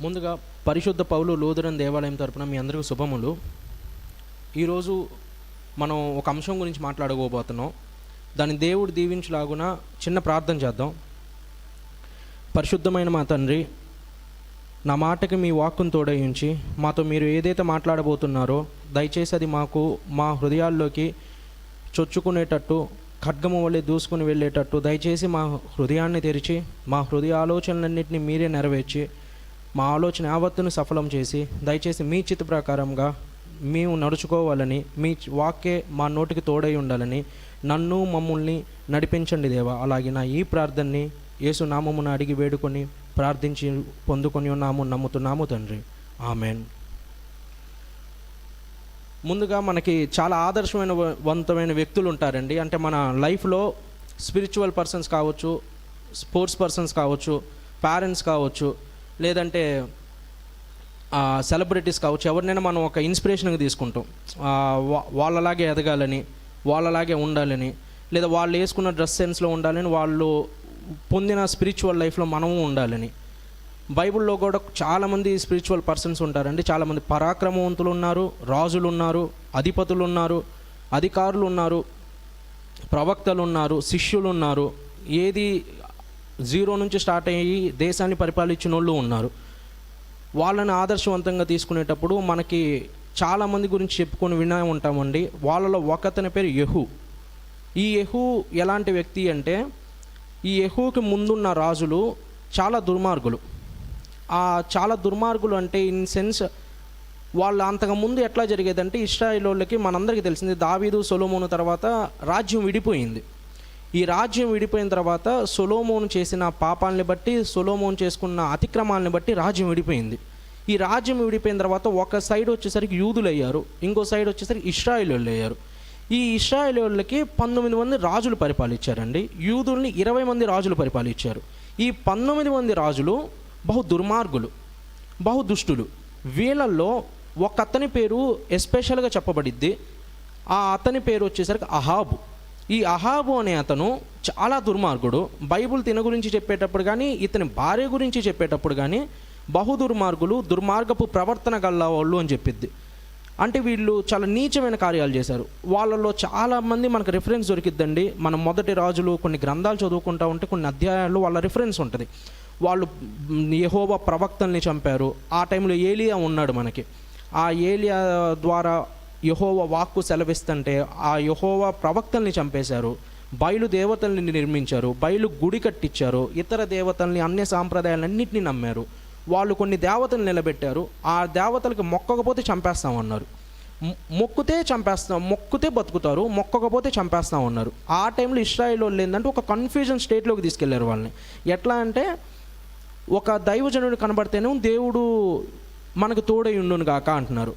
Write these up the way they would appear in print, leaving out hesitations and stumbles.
ముందుగా పరిశుద్ధ పౌలు లూథరన్ దేవాలయం తరపున మీ అందరికీ శుభములు. ఈరోజు మనం ఒక అంశం గురించి మాట్లాడుకోబోతున్నాం. దాన్ని దేవుడు దీవించలాగున చిన్న ప్రార్థన చేద్దాం. పరిశుద్ధమైన మా తండ్రి, నా మాటకి మీ వాక్కును తోడయించి మాతో మీరు ఏదైతే మాట్లాడబోతున్నారో దయచేసి అది మాకు మా హృదయాల్లోకి చొచ్చుకునేటట్టు, ఖడ్గము వల్లే దూసుకుని వెళ్ళేటట్టు దయచేసి మా హృదయాన్ని తెరిచి మా హృదయ ఆలోచనలన్నింటినీ మీరే నెరవేర్చి మా ఆలోచన యావత్తును సఫలం చేసి దయచేసి మీ చిత్త ప్రకారంగా మేము నడుచుకోవాలని, మీ వాక్యే మా నోటికి తోడై ఉండాలని నన్ను మమ్మల్ని నడిపించండి దేవా. అలాగే నా ఈ ప్రార్థనని యేసు నామమున అడిగి వేడుకొని ప్రార్థించి పొందుకొని ఉన్నాము, నమ్ముతున్నాము తండ్రి. ఆమెన్. ముందుగా మనకి చాలా ఆదర్శవంతమైన వ్యక్తులు ఉంటారండి. అంటే మన లైఫ్లో స్పిరిచువల్ పర్సన్స్ కావచ్చు, స్పోర్ట్స్ పర్సన్స్ కావచ్చు, పేరెంట్స్ కావచ్చు, లేదంటే సెలబ్రిటీస్ కావచ్చు. ఎవరినైనా మనం ఒక ఇన్స్పిరేషన్గా తీసుకుంటాం. వాళ్ళలాగే ఎదగాలని, వాళ్ళలాగే ఉండాలని, లేదా వాళ్ళు వేసుకున్న డ్రెస్ సెన్స్లో ఉండాలని, వాళ్ళు పొందిన స్పిరిచువల్ లైఫ్లో మనము ఉండాలని. బైబిల్లో కూడా చాలామంది స్పిరిచువల్ పర్సన్స్ ఉంటారండి. చాలామంది పరాక్రమవంతులు ఉన్నారు, రాజులు ఉన్నారు, అధిపతులు ఉన్నారు, అధికారులు ఉన్నారు, ప్రవక్తలు ఉన్నారు, శిష్యులు ఉన్నారు. ఏది జీరో నుంచి స్టార్ట్ అయ్యి దేశాన్ని పరిపాలించిన వాళ్ళు ఉన్నారు. వాళ్ళని ఆదర్శవంతంగా తీసుకునేటప్పుడు మనకి చాలామంది గురించి చెప్పుకొని వినే ఉంటామండి. వాళ్ళలో ఒకతని పేరు యెహూ. ఈ యెహూ ఎలాంటి వ్యక్తి అంటే, ఈ యెహూకి ముందున్న రాజులు చాలా దుర్మార్గులు. చాలా దుర్మార్గులు అంటే ఇన్ సెన్స్ వాళ్ళు అంతకుముందు ఎట్లా జరిగేదంటే, ఇశ్రాయేలోళ్ళకి మనందరికీ తెలిసింది దావీదు సొలొమోను తర్వాత రాజ్యం విడిపోయింది. ఈ రాజ్యం విడిపోయిన తర్వాత సొలొమోను చేసిన పాపాలని బట్టి, సొలొమోను చేసుకున్న అతిక్రమాలని బట్టి రాజ్యం విడిపోయింది. ఈ రాజ్యం విడిపోయిన తర్వాత ఒక సైడ్ వచ్చేసరికి యూదులు అయ్యారు, ఇంకో సైడ్ వచ్చేసరికి ఇశ్రాయేలోళ్ళు అయ్యారు. ఈ ఇశ్రాయేలోళ్ళకి 19 మంది రాజులు పరిపాలించారండి. యూదుల్ని 20 మంది రాజులు పరిపాలించారు. ఈ 19 మంది రాజులు బహు దుర్మార్గులు, బహు దుష్టులు. వీళ్ళల్లో ఒక అతని పేరు ఎస్పెషల్గా చెప్పబడిద్ది. ఆ అతని పేరు వచ్చేసరికి అహాబు. ఈ అహాబు అనే అతను చాలా దుర్మార్గుడు. బైబుల్ తిన గురించి చెప్పేటప్పుడు కానీ, ఇతని భార్య గురించి చెప్పేటప్పుడు కానీ బహు దుర్మార్గులు, దుర్మార్గపు ప్రవర్తన గల వాళ్ళు అని చెప్పిద్ది. అంటే వీళ్ళు చాలా నీచమైన కార్యాలు చేశారు. వాళ్ళలో చాలామంది మనకు రిఫరెన్స్ దొరికిద్దండి. మనం మొదటి రాజులు కొన్ని గ్రంథాలు చదువుకుంటూ ఉంటే కొన్ని అధ్యాయాల్లో వాళ్ళ రిఫరెన్స్ ఉంటుంది. వాళ్ళు యెహోవా ప్రవక్తల్ని చంపారు. ఆ టైంలో ఏలియా ఉన్నాడు మనకి. ఆ ఏలియా ద్వారా యెహోవా వాక్కు సెలవిస్తుంటే ఆ యెహోవా ప్రవక్తల్ని చంపేశారు. బయలు దేవతల్ని నిర్మించారు, బయలు గుడి కట్టించారు, ఇతర దేవతల్ని, అన్య సాంప్రదాయాలన్నింటినీ నమ్మారు. వాళ్ళు కొన్ని దేవతలు నిలబెట్టారు. ఆ దేవతలకు మొక్కకపోతే చంపేస్తామన్నారు. మొక్కితే బతుకుతారు, మొక్కకపోతే చంపేస్తామన్నారు. ఆ టైంలో ఇశ్రాయేల్ వాళ్ళు ఏంటంటే ఒక కన్ఫ్యూజన్ స్టేట్లోకి తీసుకెళ్లారు వాళ్ళని. ఎట్లా అంటే, ఒక దైవజనుడు కనబడితేనే దేవుడు మనకు తోడై ఉండును గాక అంటున్నారు.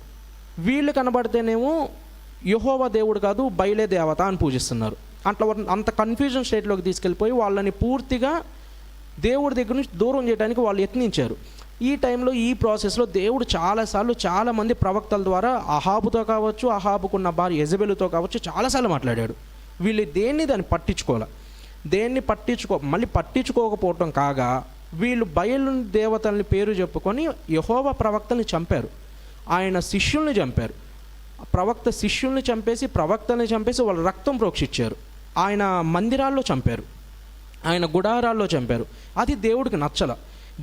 వీళ్ళు కనబడితేనేమో యెహోవా దేవుడు కాదు, బయలే దేవత అని పూజిస్తున్నారు. అంత కన్ఫ్యూజన్ స్టేట్లోకి తీసుకెళ్ళిపోయి వాళ్ళని పూర్తిగా దేవుడి దగ్గర నుంచి దూరం చేయడానికి వాళ్ళు యత్నించారు. ఈ టైంలో, ఈ ప్రాసెస్లో దేవుడు చాలాసార్లు చాలామంది ప్రవక్తల ద్వారా అహాబుతో కావచ్చు, అహాబుకున్న భార్య యెజబెలుతో కావచ్చు చాలాసార్లు మాట్లాడాడు. వీళ్ళు దాన్ని మళ్ళీ పట్టించుకోకపోవటం కాగా వీళ్ళు బయలు దేవతల్ని పేరు చెప్పుకొని యెహోవా ప్రవక్తల్ని చంపారు. ఆయన శిష్యుల్ని చంపారు. ప్రవక్త శిష్యుల్ని చంపేసి, ప్రవక్తల్ని చంపేసి వాళ్ళ రక్తం ప్రోక్షించారు. ఆయన మందిరాల్లో చంపారు, ఆయన గుడారాల్లో చంపారు. అది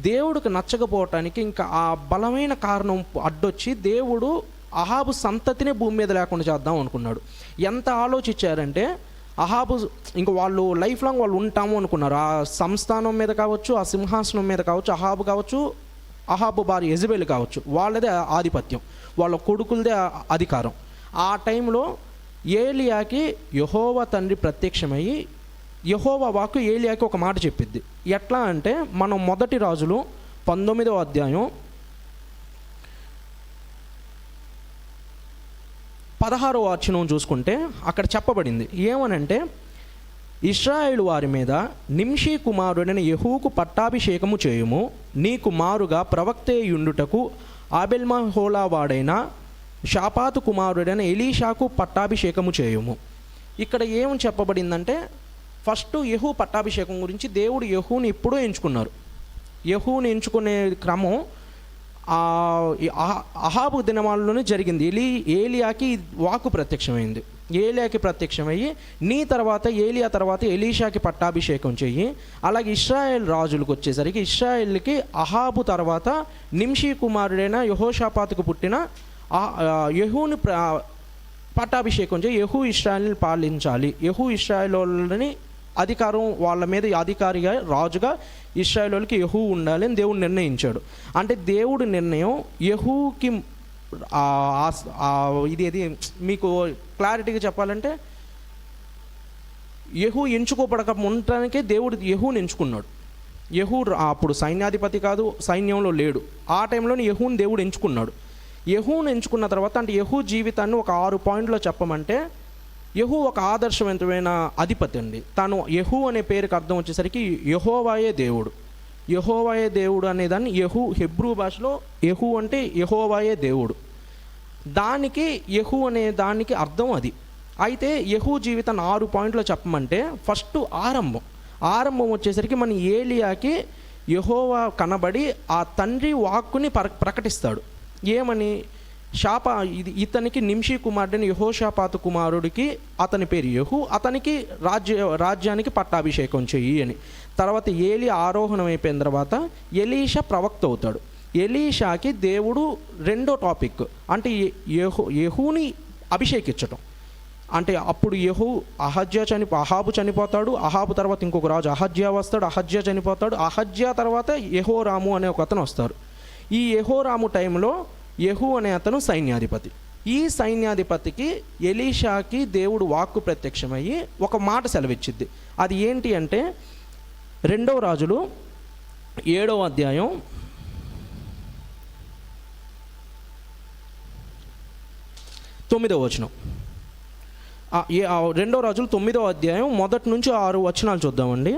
దేవుడికి నచ్చకపోవటానికి ఇంకా ఆ బలమైన కారణం అడ్డొచ్చి దేవుడు అహాబు సంతతినే భూమి మీద లేకుండా చేద్దాం అనుకున్నాడు. ఎంత ఆలోచించారంటే, అహాబు ఇంకా వాళ్ళు లైఫ్ లాంగ్ వాళ్ళు ఉంటాము అనుకున్నారు. ఆ సంస్థానం మీద కావచ్చు, ఆ సింహాసనం మీద కావచ్చు, అహాబు కావచ్చు, అహాబు భార్య యెజబెలు కావచ్చు, వాళ్ళదే ఆధిపత్యం, వాళ్ళ కొడుకులదే అధికారం. ఆ టైంలో ఏలియాకి యెహోవా తండ్రి ప్రత్యక్షమయ్యి యెహోవా వాక్కు ఏలియాకి ఒక మాట చెప్పిద్ది. ఎట్లా అంటే, మనం మొదటి రాజులు 19వ అధ్యాయం 16వ వచనం చూసుకుంటే అక్కడ చెప్పబడింది ఏమనంటే, ఇశ్రాయేలు వారి మీద నింషీ కుమారుడైన యెహూకు పట్టాభిషేకము చేయుము, నీ కుమారుగా ప్రవక్తేయుండుటకు ఆబెల్మహోలా వాడైన షాపాతు కుమారుడైన ఎలీషాకు పట్టాభిషేకము చేయుము. ఇక్కడ ఏమని చెప్పబడిందంటే, ఫస్ట్ యెహూ పట్టాభిషేకం గురించి దేవుడు యెహూని ఎప్పుడూ ఎంచుకున్నారు. యెహూని ఎంచుకునే క్రమం అహాబు దినమాలలోనే జరిగింది. ఏలియాకి వాక్కు ప్రత్యక్షమైంది. ఏలియాకి ప్రత్యక్షమయ్యి నీ తర్వాత ఏలియా తర్వాత ఎలీషాకి పట్టాభిషేకం చెయ్యి. అలాగే ఇశ్రాయేల్ రాజులకు వచ్చేసరికి ఇశ్రాయేల్కి అహాబు తర్వాత నింషీ కుమారుడైన యెహోషాపాతుకు పుట్టిన యెహూని పట్టాభిషేకం చేయి. యెహూ ఇశ్రాయేల్ని పాలించాలి. యెహూ ఇశ్రాయేలుని అధికారం వాళ్ళ మీద అధికారిగా రాజుగా ఇశ్రాయేలుకి యెహూ ఉండాలి అని దేవుడు నిర్ణయించాడు. అంటే దేవుడి నిర్ణయం యెహూకి ఇది మీకు క్లారిటీగా చెప్పాలంటే యెహూ ఎంచుకోబడక ఉండటానికే దేవుడు యెహూని ఎంచుకున్నాడు. యెహూ అప్పుడు సైన్యాధిపతి కాదు, సైన్యంలో లేడు. ఆ టైంలోనే యెహూని దేవుడు ఎంచుకున్నాడు. యెహూని ఎంచుకున్న తర్వాత అంటే యెహూ జీవితాన్ని ఒక 6 పాయింట్లో చెప్పమంటే యెహూ ఒక ఆదర్శవంతమైన అధిపతి అండి. తాను యెహూ అనే పేరుకి అర్థం వచ్చేసరికి యెహోవాయే దేవుడు. యెహోవాయే దేవుడు అనేదాన్ని యెహూ హెబ్రూ భాషలో యెహూ అంటే యెహోవాయే దేవుడు. దానికి యెహూ అనే దానికి అర్థం అది. అయితే యెహూ జీవితాన్ని 6 పాయింట్లో చెప్పమంటే ఫస్ట్ ఆరంభం వచ్చేసరికి మన ఏలియాకి యెహోవా కనబడి ఆ తండ్రి వాక్కుని ప్రకటిస్తాడు. ఏమని? ఇతనికి నింషీ కుమారుడైన యెహోషాపాతు కుమారుడికి అతని పేరు యెహూ, అతనికి రాజ్యానికి పట్టాభిషేకం చెయ్యి అని. తర్వాత ఏలి ఆరోహణం అయిపోయిన తర్వాత ఎలీషా ప్రవక్త అవుతాడు. ఎలీషాకి దేవుడు రెండో టాపిక్ అంటే యెహూని అభిషేకించటం. అంటే అప్పుడు అహాబు చనిపోతాడు. అహాబు తర్వాత ఇంకొక రాజు అహజ్యా వస్తాడు. అహజ్యా చనిపోతాడు. అహజ్యా తర్వాత యెహోరాము అనే ఒక అతను వస్తారు. ఈ యెహోరాము టైంలో యెహూ అనే అతను సైన్యాధిపతి. ఈ సైన్యాధిపతికి ఎలీషాకి దేవుడు వాక్కు ప్రత్యక్షమయ్యి ఒక మాట సెలవిచ్చిద్ది. అది ఏంటి అంటే 2 రాజులు 7వ అధ్యాయం 9వ వచనం. 2 రాజులు 9వ అధ్యాయం 1 నుంచి 6 వచనాలు చూద్దామండి.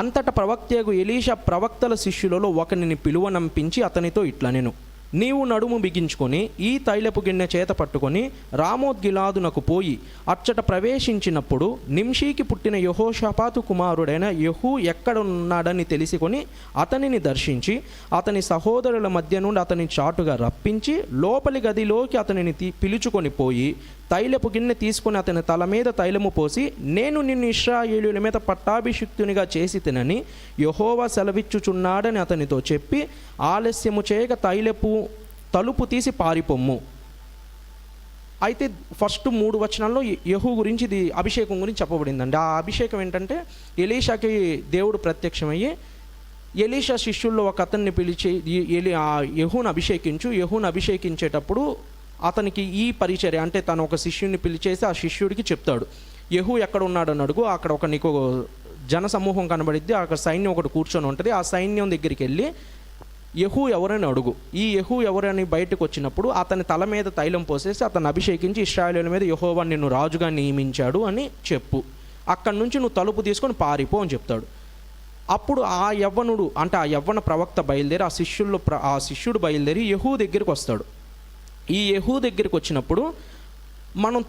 అంతటా ప్రవక్తయగు ఎలీషా ప్రవక్తల శిష్యులలో ఒకరిని పిలువనంపించి అతనితో ఇట్లా నేను నీవు నడుము బిగించుకొని ఈ తైలపు గిన్నె చేత పట్టుకొని రామోద్గిలాదునకు పోయి అచ్చట ప్రవేశించినప్పుడు నింషీకి పుట్టిన యెహోషాపాతు కుమారుడైన యెహూ ఎక్కడ ఉన్నాడని తెలుసుకొని అతనిని దర్శించి అతని సహోదరుల మధ్య నుండి అతని చాటుగా రప్పించి లోపలి గదిలోకి అతనిని పిలుచుకొని పోయి తైలపు గిన్నె తీసుకొని అతని తల మీద తైలము పోసి నేను నిన్ను ఇశ్రాయేలుల మీద పట్టాభిషిక్తునిగా చేసి తినని యెహోవా సెలవిచ్చుచున్నాడని అతనితో చెప్పి ఆలస్యము చేయక తలుపు తీసి పారిపోమ్ము. అయితే ఫస్ట్ 3 వచనాల్లో యెహూ గురించి ఇది అభిషేకం గురించి చెప్పబడిందండి. ఆ అభిషేకం ఏంటంటే ఎలీషాకి దేవుడు ప్రత్యక్షమయ్యి ఎలీషా శిష్యుల్లో ఒక అతన్ని పిలిచి యెహూను అభిషేకించేటప్పుడు అతనికి ఈ పరిచర్య అంటే తను ఒక శిష్యుడిని పిలిచేసి ఆ శిష్యుడికి చెప్తాడు, యెహూ ఎక్కడ ఉన్నాడని అడుగు, అక్కడ నీకు జన సమూహం కనబడిద్ది, అక్కడ సైన్యం ఒకటి కూర్చొని ఉంటుంది, ఆ సైన్యం దగ్గరికి వెళ్ళి యెహూ ఎవరని అడుగు. ఈ యెహూ ఎవరని బయటకు వచ్చినప్పుడు అతని తల మీద తైలం పోసేసి అతను అభిషేకించి ఇశ్రాయేలుల మీద యెహోవా నిన్ను రాజుగా నియమించాడు అని చెప్పు, అక్కడి నుంచి నువ్వు తలుపు తీసుకొని పారిపో అని చెప్తాడు. అప్పుడు ఆ యవ్వనుడు అంటే ఆ యవ్వన ప్రవక్త బయలుదేరి ఆ శిష్యుడు బయలుదేరి యెహూ దగ్గరికి వస్తాడు. ఈ యెహూ దగ్గరికి వచ్చినప్పుడు మనం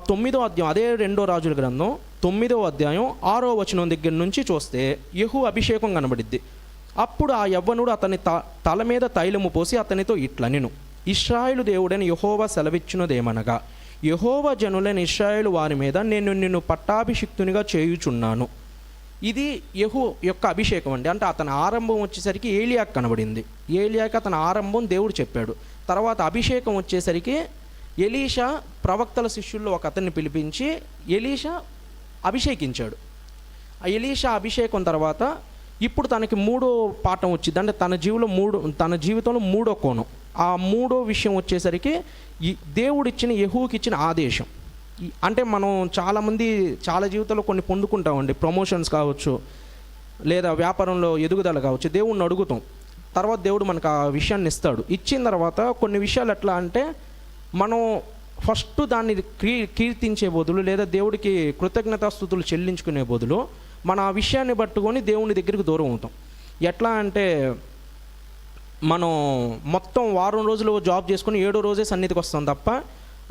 9వ అధ్యాయం అదే 2 రాజుల గ్రంథం 9వ అధ్యాయం 6వ వచనం దగ్గర నుంచి చూస్తే యెహూ అభిషేకం కనబడిద్ది. అప్పుడు ఆ యవ్వనుడు అతని తల మీద తైలము పోసి అతనితో ఇట్లా నేను ఇశ్రాయేలు దేవుడని యెహోవా సెలవిచ్చినదేమనగా యెహోవా జనులైన ఇశ్రాయేలు వారి మీద నేను నిన్ను పట్టాభిషిక్తునిగా చేయుచున్నాను. ఇది యెహూ యొక్క అభిషేకం అండి. అంటే అతని ఆరంభం వచ్చేసరికి ఏలియాకి కనబడింది. ఏలియాకి అతని ఆరంభం దేవుడు చెప్పాడు. తర్వాత అభిషేకం వచ్చేసరికి ఎలీషా ప్రవక్తల శిష్యుల్లో ఒక అతన్ని పిలిపించి ఎలీషా అభిషేకించాడు. ఆ ఎలీషా అభిషేకం తర్వాత ఇప్పుడు తనకి 3వ పాఠం వచ్చింది. అంటే తన జీవితంలో 3వ కోణం. ఆ 3వ విషయం వచ్చేసరికి దేవుడిచ్చిన యెహూకి ఇచ్చిన ఆదేశం. అంటే మనం చాలామంది చాలా జీవితంలో కొన్ని పొందుకుంటామండి, ప్రమోషన్స్ కావచ్చు లేదా వ్యాపారంలో ఎదుగుదల కావచ్చు, దేవుడిని అడుగుతాం, తర్వాత దేవుడు మనకు ఆ విషయాన్ని ఇస్తాడు. ఇచ్చిన తర్వాత కొన్ని విషయాలు ఎట్లా అంటే మనం ఫస్ట్ దాన్ని కీర్తించే బదులు లేదా దేవుడికి కృతజ్ఞతాస్తుతులు చెల్లించుకునే బదులు మన ఆ విషయాన్ని పట్టుకొని దేవుని దగ్గరికి దూరం అవుతాం. ఎట్లా అంటే మనం మొత్తం వారం రోజులు జాబ్ చేసుకొని 7వ రోజే సన్నిధికి వస్తాం తప్ప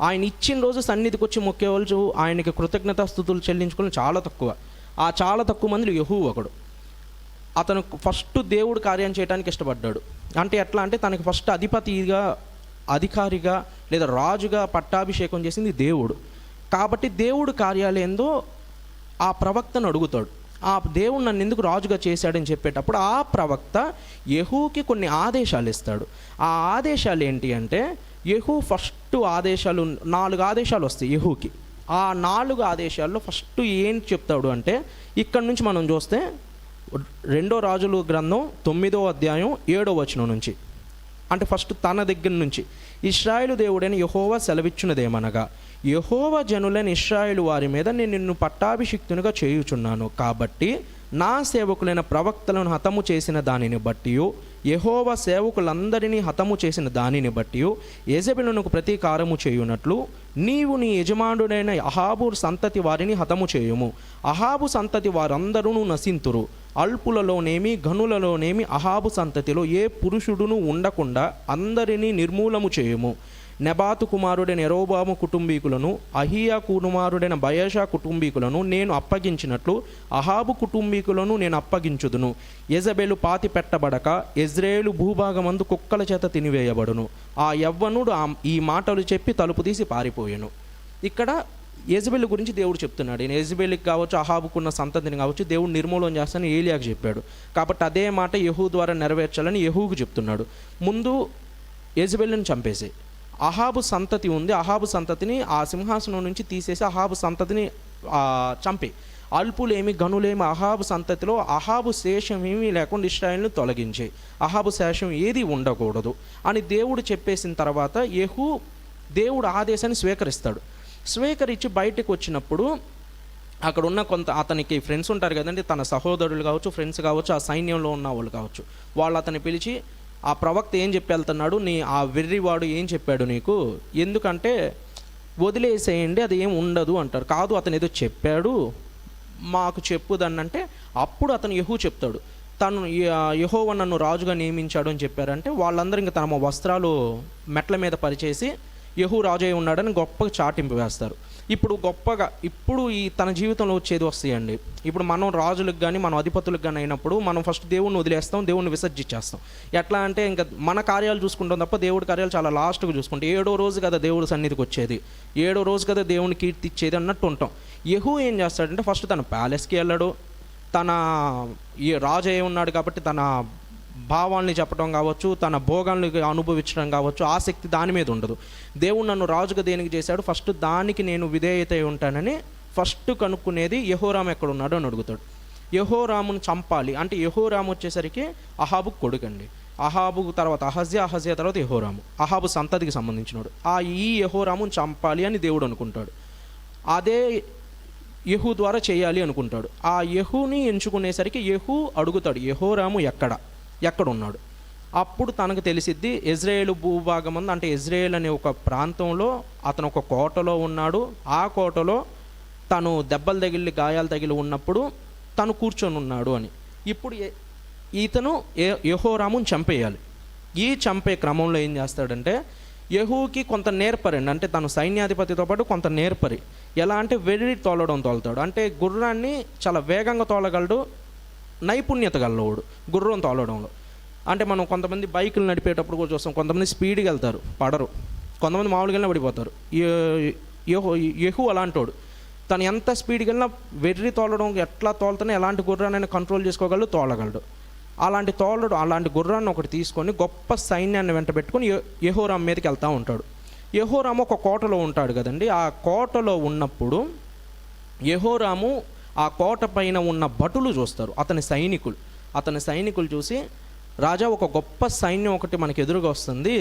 ఆయన ఇచ్చిన రోజు సన్నిధికి వచ్చి మొక్కేవాళ్ళు ఆయనకి కృతజ్ఞతాస్తుతులు చెల్లించుకుని చాలా తక్కువ. ఆ చాలా తక్కువ మందిలో యెహూ ఒకడు. అతను ఫస్ట్ దేవుడు కార్యం చేయడానికి ఇష్టపడ్డాడు. అంటే ఎట్లా అంటే తనకి ఫస్ట్ అధికారిగా లేదా రాజుగా పట్టాభిషేకం చేసింది దేవుడు. కాబట్టి దేవుడు కార్యాలయంలో ఆ ప్రవక్తను అడుగుతాడు, ఆ దేవుడు నన్ను ఎందుకు రాజుగా చేశాడని చెప్పేటప్పుడు ఆ ప్రవక్త యెహూకి కొన్ని ఆదేశాలు ఇస్తాడు. ఆ ఆదేశాలు ఏంటి అంటే, యెహూ ఫస్ట్ 4 ఆదేశాలు వస్తాయి యెహూకి. ఆ 4 ఆదేశాల్లో ఫస్ట్ ఏం చెప్తాడు అంటే, ఇక్కడ నుంచి మనం చూస్తే 2 రాజుల గ్రంథం 9వ అధ్యాయం 7వ వచనం నుంచి, అంటే ఫస్ట్ తన దగ్గర నుంచి, ఇశ్రాయేలు దేవుడైన యెహోవా సెలవిచ్చున్నదేమనగా, యెహోవా జనులైన ఇశ్రాయేలు వారి మీద నేను నిన్ను పట్టాభిషిక్తునిగా చేయుచున్నాను. కాబట్టి నా సేవకులైన ప్రవక్తలను హతము చేసిన దానిని బట్టి, యెహోవా సేవకులందరినీ హతము చేసిన దానిని బట్టి యెజెబెలునకు ప్రతీకారము చేయునట్లు నీవు నీ యజమానుడైన అహాబు సంతతి వారిని హతము చేయుము. అహాబు సంతతి వారందరూ నశింతురు. అల్పులలోనేమి ఘనులలోనేమి అహాబు సంతతిలో ఏ పురుషుడును ఉండకుండా అందరినీ నిర్మూలము చేయుము. నెబాతు కుమారుడైన యెరోబాము కుటుంబీకులను, అహియా కుమారుడైన బయషా కుటుంబీకులను నేను అప్పగించినట్లు అహాబు కుటుంబీకులను నేను అప్పగించుదును. యెజెబెలు పాతి పెట్టబడక యెజ్రెయేలు భూభాగమందు కుక్కల చేత తినివేయబడును. ఆ యవ్వనుడు ఈ మాటలు చెప్పి తలుపు తీసి పారిపోయాను. ఇక్కడ యెజెబెలు గురించి దేవుడు చెప్తున్నాడు. యెజెబెలుకి కావచ్చు, అహాబుకున్న సంతతిని కావచ్చు దేవుడు నిర్మూలన చేస్తానని ఏలియాకు చెప్పాడు. కాబట్టి అదే మాట యెహూ ద్వారా నెరవేర్చాలని యెహూకు చెప్తున్నాడు. ముందు యెజెబెలుని చంపేసి, అహాబు సంతతి ఉంది, అహాబు సంతతిని ఆ సింహాసనం నుంచి తీసేసి అహాబు సంతతిని చంపి, అల్పులేమి ఘనులేమి అహాబు సంతతిలో అహాబు శేషం ఏమీ లేకుండా ఇశ్రాయేలును తొలగించే, అహాబు శేషం ఏది ఉండకూడదు అని దేవుడు చెప్పేసిన తర్వాత యెహూ దేవుడు ఆదేశాన్ని స్వీకరిస్తాడు. స్వీకరించి బయటకు వచ్చినప్పుడు అక్కడ ఉన్న అతనికి ఫ్రెండ్స్ ఉంటారు కదండి, తన సహోదరులు కావచ్చు, ఫ్రెండ్స్ కావచ్చు, ఆ సైన్యంలో ఉన్న వాళ్ళు కావచ్చు, వాళ్ళు అతన్ని పిలిచి, ఆ ప్రవక్త ఏం చెప్పి వెళ్తున్నాడు, ఆ వెర్రివాడు ఏం చెప్పాడు నీకు, ఎందుకంటే వదిలేసేయండి అది ఏం ఉండదు అంటారు. కాదు అతను ఏదో చెప్పాడు మాకు చెప్పుదన్నంటే, అప్పుడు అతను యెహూ చెప్తాడు, తను యెహోవా నన్ను రాజుగా నియమించాడు అని చెప్పారంటే వాళ్ళందరూ ఇంకా తమ వస్త్రాలు మెట్ల మీద పరిచేసి యెహూ రాజు అయి ఉన్నాడని గొప్పగా చాటింపు వేస్తారు. ఇప్పుడు తన జీవితంలో వచ్చేది వస్తాయండి. ఇప్పుడు మనం రాజులకు కానీ మనం అధిపతులకు కానీ అయినప్పుడు మనం ఫస్ట్ దేవుణ్ణి వదిలేస్తాం, దేవుణ్ణి విసర్జించేస్తాం. ఎట్లా అంటే ఇంకా మన కార్యాలు చూసుకుంటాం తప్ప దేవుడి కార్యాలు చాలా లాస్ట్గా చూసుకుంటాం. 7వ రోజు కదా దేవుడి సన్నిధికి వచ్చేది, 7వ రోజు కదా దేవుని కీర్తిచ్చేది అన్నట్టు ఉంటాం. యెహూ ఏం చేస్తాడంటే ఫస్ట్ తన ప్యాలెస్కి వెళ్ళాడు, తన ఈ రాజు అయి ఉన్నాడు కాబట్టి తన భావాల్ని చెప్పడం కావచ్చు, తన భోగాల్ని అనుభవించడం కావచ్చు, ఆసక్తి దాని మీద ఉండదు. దేవుడు నన్ను రాజుగా దేనికి చేశాడు, ఫస్ట్ దానికి నేను విధేయత ఉంటానని ఫస్ట్ కనుక్కునేది యెహోరాము ఎక్కడున్నాడు అని అడుగుతాడు. యెహోరామును చంపాలి అంటే, యెహోరాము వచ్చేసరికి అహాబు కొడుకండి, అహాబు తర్వాత అహజ్యా తర్వాత యెహోరాము, అహాబు సంతతికి సంబంధించినాడు. ఈ యెహోరామును చంపాలి అని దేవుడు అనుకుంటాడు. అదే యెహూ ద్వారా చేయాలి అనుకుంటాడు. ఆ యెహూని ఎంచుకునేసరికి యెహూ అడుగుతాడు, యెహోరాము ఎక్కడున్నాడు. అప్పుడు తనకు తెలిసిద్ది యెజ్రెయేలు భూభాగం అంటే యెజ్రెయేల్ అనే ఒక ప్రాంతంలో అతను ఒక కోటలో ఉన్నాడు. ఆ కోటలో తను దెబ్బలు తగిలి గాయాలు తగిలి ఉన్నప్పుడు తను కూర్చొని ఉన్నాడు అని. ఇప్పుడు ఇతను యెహోరామును చంపేయాలి. ఈ చంపే క్రమంలో ఏం చేస్తాడంటే, యెహూకి కొంత నేర్పరండి, అంటే తను సైన్యాధిపతితో పాటు కొంత నేర్పరి. ఎలా అంటే వెర్రి తోలుతాడు, అంటే గుర్రాన్ని చాలా వేగంగా తోలగలడు, నైపుణ్యత గలవాడు గుర్రం తోలడంలో. అంటే మనం కొంతమంది బైకులు నడిపేటప్పుడు కూడా చూస్తాం, కొంతమంది స్పీడ్గా వెళ్తారు పడరు, కొంతమంది మామూలుగా వెళ్ళినా పడిపోతారు. యెహూ అలాంటోడు, తను ఎంత స్పీడ్కి వెళ్ళినా వెర్రి తోలడం ఎట్లా తోలుతానో ఎలాంటి గుర్రాన్ని కంట్రోల్ చేసుకోగలడు, తోలగలడు. అలాంటి గుర్రాన్ని ఒకటి తీసుకొని గొప్ప సైన్యాన్ని వెంట పెట్టుకొని యెహోరాము మీదకి వెళ్తూ ఉంటాడు. యెహోరాము ఒక కోటలో ఉంటాడు కదండి. ఆ కోటలో ఉన్నప్పుడు యెహోరాము ఆ కోట పైన ఉన్న భటులు చూస్తారు, అతని సైనికులు చూసి, రాజా ఒక గొప్ప సైన్యం ఒకటి మనకు ఎదురుగా వస్తుంది,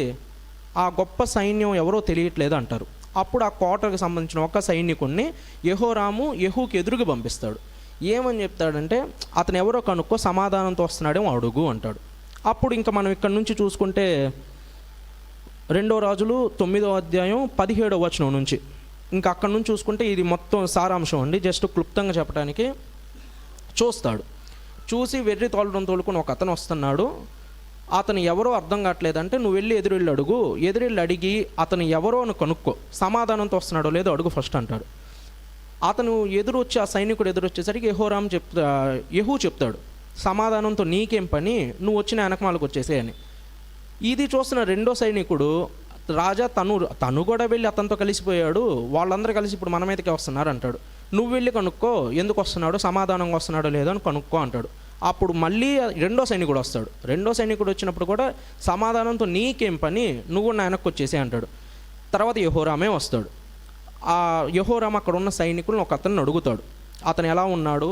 ఆ గొప్ప సైన్యం ఎవరో తెలియట్లేదు అంటారు. అప్పుడు ఆ కోటకు సంబంధించిన ఒక సైనికుడిని యెహోరాము యెహూకి ఎదురుగా పంపిస్తాడు. ఏమని చెప్తాడంటే, అతను ఎవరో కనుక్కో, సమాధానంతో వస్తున్నాడేమో అడుగు అంటాడు. అప్పుడు ఇంకా మనం ఇక్కడ నుంచి చూసుకుంటే 2 రాజులు 9వ అధ్యాయం 17వ వచనం నుంచి ఇంకా అక్కడ నుంచి చూసుకుంటే ఇది మొత్తం సారాంశం అండి. జస్ట్ క్లుప్తంగా చెప్పడానికి చూసి వెర్రి తోలుకొని ఒక అతను వస్తున్నాడు, అతను ఎవరో అర్థం కావట్లేదంటే నువ్వు వెళ్ళి ఎదురెళ్ళి అడిగి అతను ఎవరో అని కనుక్కో, సమాధానంతో వస్తున్నాడో లేదో అడుగు ఫస్ట్ అంటాడు. అతను ఆ సైనికుడు ఎదురొచ్చేసరికి యెహూ చెప్తాడు, సమాధానంతో నీకేం పని, నువ్వు వచ్చిన వెనకమాలకు వచ్చేసేయని. ఇది చూస్తున్న రెండో సైనికుడు, రాజా తను కూడా వెళ్ళి అతనితో కలిసిపోయాడు, వాళ్ళందరూ కలిసి ఇప్పుడు మన మీదకే వస్తున్నారు అంటాడు. నువ్వు వెళ్ళి కనుక్కో ఎందుకు వస్తున్నాడు, సమాధానంగా వస్తున్నాడో లేదో అని కనుక్కో అంటాడు. అప్పుడు మళ్ళీ రెండో సైనికుడు వస్తాడు. రెండో సైనికుడు వచ్చినప్పుడు కూడా సమాధానంతో నీకేం పని, నువ్వు నా వెనక్కి వచ్చేసే అంటాడు. తర్వాత యెహోరామే వస్తాడు. ఆ యెహోరాము అక్కడ ఉన్న సైనికులను ఒక అతన్ని అడుగుతాడు, అతను ఎలా ఉన్నాడు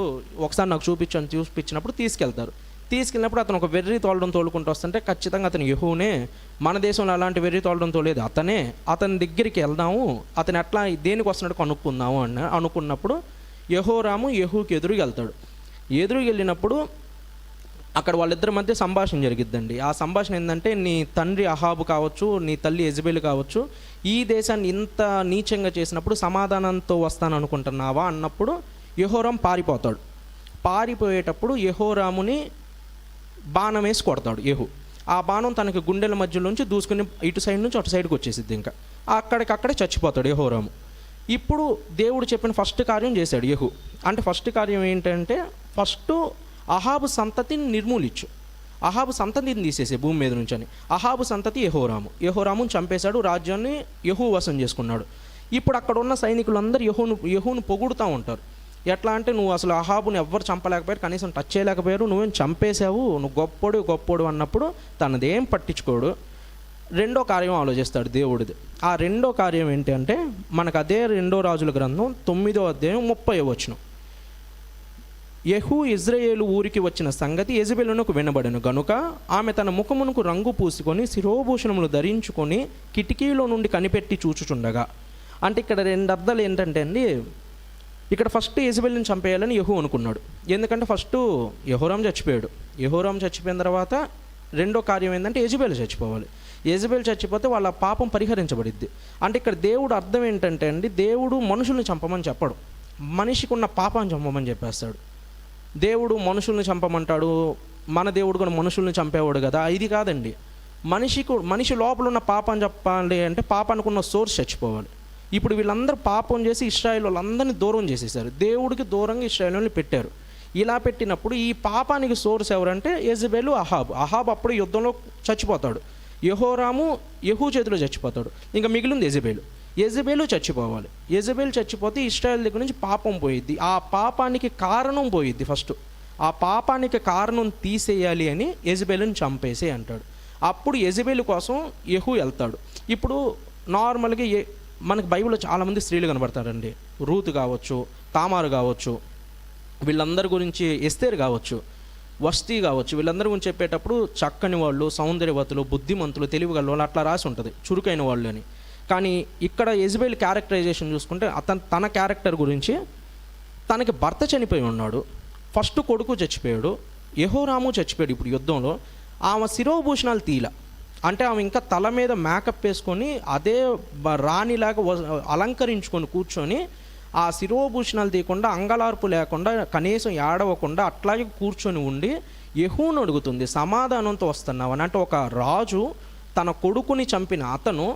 ఒకసారి నాకు చూపించినప్పుడు తీసుకెళ్ళినప్పుడు అతను ఒక వెర్రి తోలడం తోలుకుంటూ వస్తుంటే ఖచ్చితంగా అతను యెహూనే, మన దేశంలో అలాంటి వెర్రి తోలడం తోలేదు అతనే, అతని దగ్గరికి వెళ్దాము, అతను ఎట్లా దేనికి వస్తున్నాడు కనుక్కుందాము అని అనుకున్నప్పుడు యెహోరాము యెహూకి ఎదురుగా వెళ్తాడు. ఎదురుగా వెళ్ళినప్పుడు అక్కడ వాళ్ళిద్దరి మధ్య సంభాషణ జరిగిద్దండి. ఆ సంభాషణ ఏంటంటే, నీ తండ్రి అహాబు కావచ్చు, నీ తల్లి యెజబెలు కావచ్చు, ఈ దేశాన్ని ఇంత నీచంగా చేసినప్పుడు సమాధానంతో వస్తాను అనుకుంటున్నావా అన్నప్పుడు యెహోరాము పారిపోతాడు. పారిపోయేటప్పుడు యెహోరాముని బాణం వేసి కొడతాడు యెహూ. ఆ బాణం తనకి గుండెల మధ్యలోంచి దూసుకుని ఇటు సైడ్ నుంచి అటు సైడ్కి వచ్చేసిద్ది. ఇంకా అక్కడికక్కడే చచ్చిపోతాడు యెహోరాము. ఇప్పుడు దేవుడు చెప్పిన ఫస్ట్ కార్యం చేశాడు యెహూ. అంటే ఫస్ట్ కార్యం ఏంటంటే, ఫస్ట్ అహాబు సంతతిని నిర్మూలించు, అహాబు సంతతిని తీసేసే భూమి మీద నుంచి అని. అహాబు సంతతి యెహోరాముని చంపేశాడు, రాజ్యాన్ని యెహూ వశం చేసుకున్నాడు. ఇప్పుడు అక్కడ ఉన్న సైనికులందరూ యెహూను పొగుడుతూ ఉంటారు. ఎట్లా అంటే, నువ్వు అసలు అహాబుని ఎవ్వరు చంపలేకపోయారు, కనీసం టచ్ చేయలేకపోయారు, నువ్వేం చంపేశావు, నువ్వు గొప్పోడు అన్నప్పుడు తనదేం పట్టించుకోడు. రెండో కార్యం ఆలోచిస్తాడు దేవుడిది. ఆ రెండో కార్యం ఏంటి అంటే, మనకు అదే 2 రాజుల గ్రంథం 9వ అధ్యాయం 30వ వచనం. యెహూ ఇజ్రాయేలు ఊరికి వచ్చిన సంగతి యెజబెలునకు వినబడెను గనుక ఆమె తన ముఖమునకు రంగు పూసుకొని శిరోభూషణములు ధరించుకొని కిటికీలో నుండి కనిపెట్టి చూచుచుండగా. అంటే ఇక్కడ 2 అర్థాలు ఏంటంటే అండి, ఇక్కడ ఫస్ట్ యెజబెలుని చంపేయాలని యెహూ అనుకున్నాడు. ఎందుకంటే ఫస్ట్ యెహోరాము చచ్చిపోయాడు. యెహోరాము చచ్చిపోయిన తర్వాత రెండో కార్యం ఏంటంటే యెజబెలు చచ్చిపోవాలి. యెజబెలు చచ్చిపోతే వాళ్ళ పాపం పరిహరించబడిద్ది. అంటే ఇక్కడ దేవుడు అర్థం ఏంటంటే అండి, దేవుడు మనుషుల్ని చంపమని చెప్పడు, మనిషికి ఉన్న పాపాన్ని చంపమని చెప్పేస్తాడు. దేవుడు మనుషుల్ని చంపమంటాడు, మన దేవుడు కూడా మనుషుల్ని చంపేవాడు కదా, ఇది కాదండి. మనిషి లోపల ఉన్న పాపాన్ని చెప్పాలి అంటే పాపానికి ఉన్న సోర్స్ చచ్చిపోవాలి. ఇప్పుడు వీళ్ళందరూ పాపం చేసి ఇశ్రాయేలు వాళ్ళందరినీ దూరం చేసేసారు, దేవుడికి దూరంగా ఇశ్రాయేలుని పెట్టారు. ఇలా పెట్టినప్పుడు ఈ పాపానికి సోర్స్ ఎవరంటే యెజబెలు, అహాబు అప్పుడు యుద్ధంలో చచ్చిపోతాడు. యెహోరాము యెహూ చేతిలో చచ్చిపోతాడు. ఇంకా మిగిలింది యెజబెలు చచ్చిపోవాలి. యెజబెలు చచ్చిపోతే ఇశ్రాయేల్ దగ్గర నుంచి పాపం పోయిద్ది. ఆ పాపానికి కారణం పోయిద్ది. ఫస్ట్ ఆ పాపానికి కారణం తీసేయాలి అని యెజబెలుని చంపేసే అంటాడు. అప్పుడు యెజబెలు కోసం యెహూ వెళ్తాడు. ఇప్పుడు నార్మల్గా మనకు బైబిల్లో చాలామంది స్త్రీలు కనబడతారండి. రూతు కావచ్చు, తామారు కావచ్చు, వీళ్ళందరి గురించి ఎస్తేరు కావచ్చు, వస్తీ కావచ్చు, వీళ్ళందరి గురించి చెప్పేటప్పుడు చక్కని వాళ్ళు, సౌందర్యవతులు, బుద్ధిమంతులు, తెలివిగల వాళ్ళు అట్లా రాసి ఉంటుంది, చురుకైన వాళ్ళు అని. కానీ ఇక్కడ యెజబెల్ క్యారెక్టరైజేషన్ చూసుకుంటే తన క్యారెక్టర్ గురించి, తనకి భర్త చనిపోయి ఉన్నాడు, ఫస్ట్ కొడుకు చచ్చిపోయాడు, యెహోరాము చచ్చిపోయాడు. ఇప్పుడు యుద్ధంలో ఆమె శిరోభూషణాలు తీల, అంటే ఆమె ఇంకా తల మీద మేకప్ వేసుకొని అదే రాణిలాగా అలంకరించుకొని కూర్చొని ఆ శిరోభూషణాలు తీయకుండా, అంగలార్పు లేకుండా, కనీసం ఏడవకుండా అట్లాగే కూర్చొని ఉండి యెహూను అడుగుతుంది, సమాధానంతో వస్తున్నావు అని. అంటే ఒక రాజు తన కొడుకుని చంపిన అతను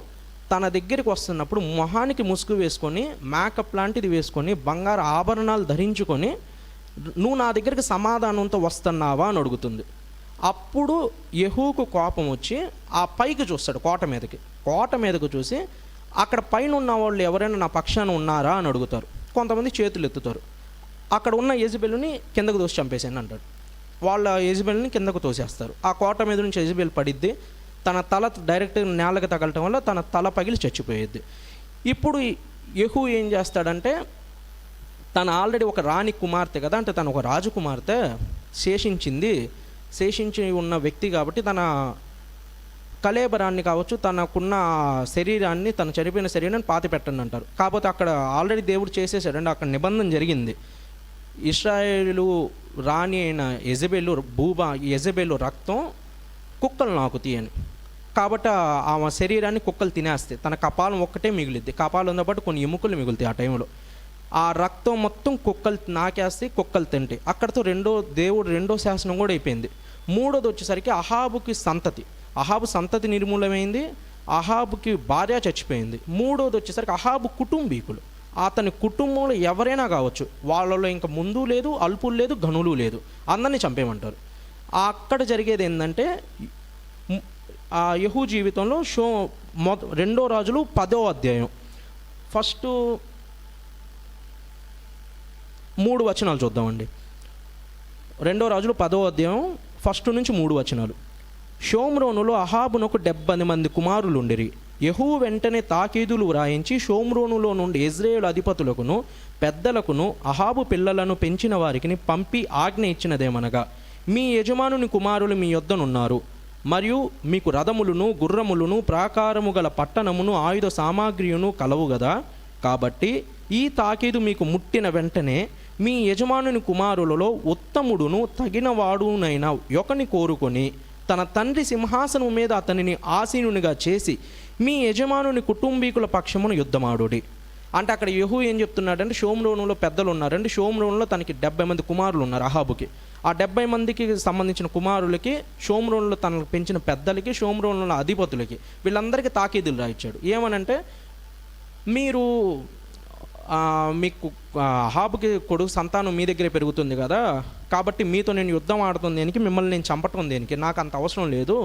తన దగ్గరికి వస్తున్నప్పుడు మొహానికి ముసుగు వేసుకొని, మేకప్ లాంటిది వేసుకొని, బంగారు ఆభరణాలు ధరించుకొని, నువ్వు నా దగ్గరికి సమాధానంతో వస్తున్నావా అని అడుగుతుంది. అప్పుడు యెహూకు కోపం వచ్చి ఆ పైకి చూస్తాడు, కోట మీదకు చూసి, అక్కడ పైన ఉన్న వాళ్ళు ఎవరైనా నా పక్షాన ఉన్నారా అని అడుగుతారు. కొంతమంది చేతులు ఎత్తుతారు. అక్కడ ఉన్న యెజబెలుని కిందకు తోసి చంపేసాను అంటాడు. వాళ్ళ యెజబెలుని కిందకు తోసేస్తారు. ఆ కోట మీద నుంచి యెజబెల్ పడిద్ది, తన తల డైరెక్ట్ నేలకు తగలటం వల్ల తన తల పగిలి చచ్చిపోయేది. ఇప్పుడు యెహూ ఏం చేస్తాడంటే, తను ఆల్రెడీ ఒక రాణి కుమార్తె కదా, అంటే తను ఒక రాజకుమార్తె, శేషించి ఉన్న వ్యక్తి కాబట్టి తన కళేబరాన్ని కావచ్చు, తనకున్న శరీరాన్ని, తన చనిపోయిన శరీరాన్ని పాతి పెట్టండి అంటారు. కాకపోతే అక్కడ ఆల్రెడీ దేవుడు చేసేసాడండి, అక్కడ నిబంధన జరిగింది. ఇశ్రాయేలు రాణి అయిన యెజబెలు రక్తం కుక్కలు నాకుతాయి అని. కాబట్టి ఆమె శరీరాన్ని కుక్కలు తినేస్తాయి, తన కపాలం ఒక్కటే మిగిలిద్ది. కపాలంతో పాటు కొన్ని ఎముకలు మిగులుతాయి. ఆ టైంలో ఆ రక్తం మొత్తం కుక్కలు నాకేస్తాయి, కుక్కలు తింటాయి. అక్కడితో రెండో శాసనం కూడా అయిపోయింది. మూడోది వచ్చేసరికి అహాబు సంతతి నిర్మూలమైంది, అహాబుకి భార్య చచ్చిపోయింది. మూడోది వచ్చేసరికి అహాబు కుటుంబీకులు, అతని కుటుంబంలో ఎవరైనా కావచ్చు, వాళ్ళలో ఇంకా ముందు లేదు, అల్పులు లేదు, ఘనులు లేదు, అందరినీ చంపేయమంటారు. అక్కడ జరిగేది ఏంటంటే ఆ యెహూ జీవితంలో రెండో రాజులు 10వ అధ్యాయం ఫస్ట్ 3 వచనాలు చూద్దామండి. రెండో రాజులు 10వ అధ్యాయం ఫస్ట్ నుంచి 3 వచనాలు. షోమ్రోనులో అహాబునకు 70 మంది కుమారులు ఉండిరి. యెహూ వెంటనే తాకీదులు వ్రాయించి షోమ్రోనులో నుండి ఇజ్రాయేలు అధిపతులకును పెద్దలకును అహాబు పిల్లలను పెంచిన వారికి పంపి ఆజ్ఞ ఇచ్చినదేమనగా, మీ యజమానుని కుమారులు మీ యొద్దనున్నారు, మరియు మీకు రథములను గుర్రములను ప్రాకారము గల పట్టణమును ఆయుధ సామాగ్రియును కలవు గదా. కాబట్టి ఈ తాకీదు మీకు ముట్టిన వెంటనే మీ యజమానుని కుమారులలో ఉత్తముడును తగినవాడునైన ఒకని కోరుకొని తన తండ్రి సింహాసనం మీద అతనిని ఆసీనునిగా చేసి మీ యజమానుని కుటుంబీకుల పక్షమును యుద్ధమాడుడి. అంటే అక్కడ యెహూ ఏం చెప్తున్నాడంటే, షోమ్రోనులో పెద్దలు ఉన్నారంటే, షోమ్రోనులో తనకి 70 మంది కుమారులు ఉన్నారు అహాబుకి. ఆ 70 మందికి సంబంధించిన కుమారులకి, షోమ్రోనులో తనకు పెంచిన పెద్దలకి, షోమ్రోనులో అధిపతులకి, వీళ్ళందరికీ తాకీదులు రాయించాడు. ఏమనంటే, మీరు మీకు అహాబుకి కొడుకు సంతానం మీ దగ్గరే పెరుగుతుంది కదా, కాబట్టి మీతో నేను యుద్ధం ఆడుతుంది దేనికి, మిమ్మల్ని నేను చంపటం దేనికి, నాకు అంత అవసరం లేదు.